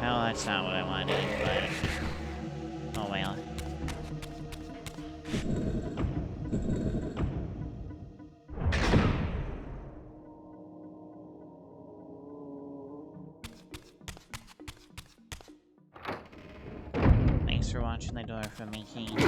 Well, that's not what I wanted, but... oh well. Thanks for watching the door for me, Kain.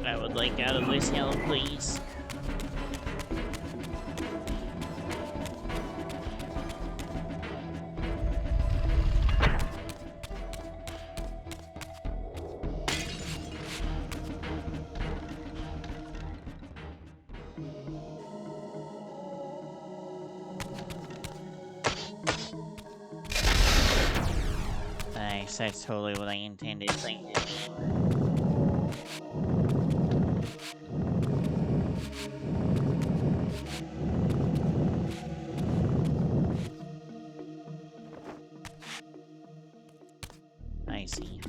I would like out of this hell, please. Nice, that's totally what I intended thinking. I see.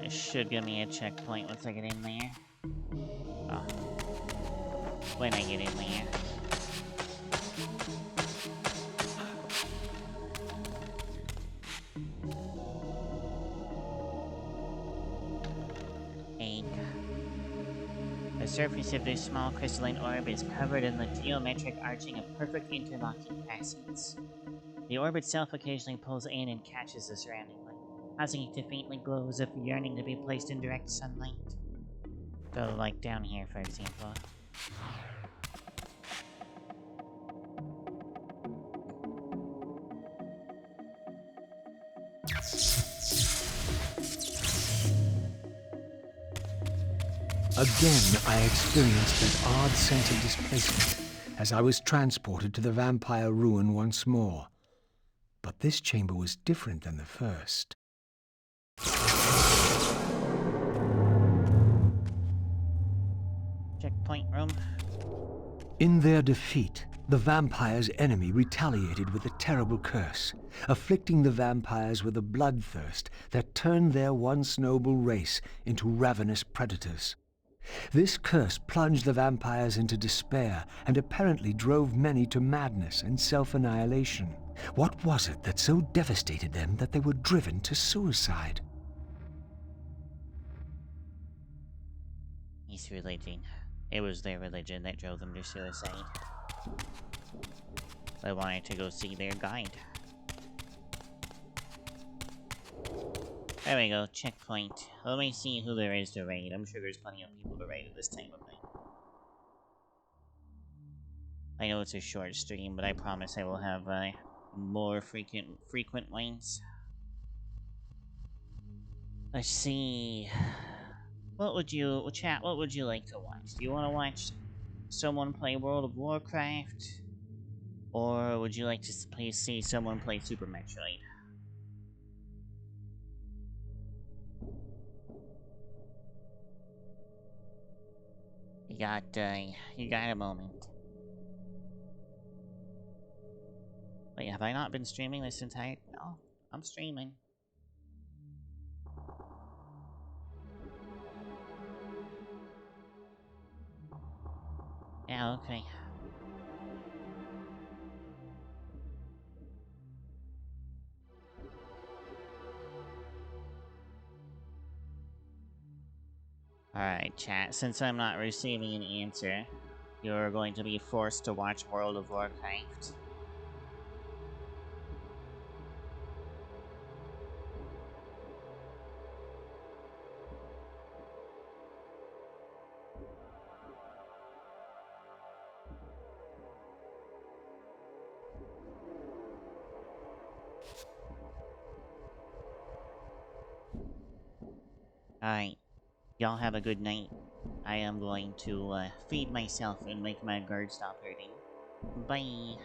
It should give me a checkpoint once I get in there. Oh. When I get in there. The surface of this small crystalline orb is covered in the geometric arching of perfect interlocking facets. The orb itself occasionally pulls in and catches the surrounding light, causing it to faintly glow as if yearning to be placed in direct sunlight. So, like down here, for example. Again, I experienced that odd sense of displacement as I was transported to the vampire ruin once more. But this chamber was different than the first. Checkpoint room. In their defeat, the vampire's enemy retaliated with a terrible curse, afflicting the vampires with a bloodthirst that turned their once noble race into ravenous predators. This curse plunged the vampires into despair and apparently drove many to madness and self-annihilation. What was it that so devastated them that they were driven to suicide? It's religion. It was their religion that drove them to suicide. They wanted to go see their guide. There we go, checkpoint. Let me see who there is to raid. I'm sure there's plenty of people to raid at this time of night. I know it's a short stream, but I promise I will have more frequent ones. Let's see. What would you like to watch? Do you want to watch someone play World of Warcraft? Or would you like to please see someone play Super Metroid? You got a moment. Wait, have I not been streaming this entire... No, I'm streaming. Yeah, okay. Alright, chat. Since I'm not receiving an answer, you're going to be forced to watch World of Warcraft. Alright. Y'all have a good night. I am going to feed myself and make my guard stop hurting. Bye.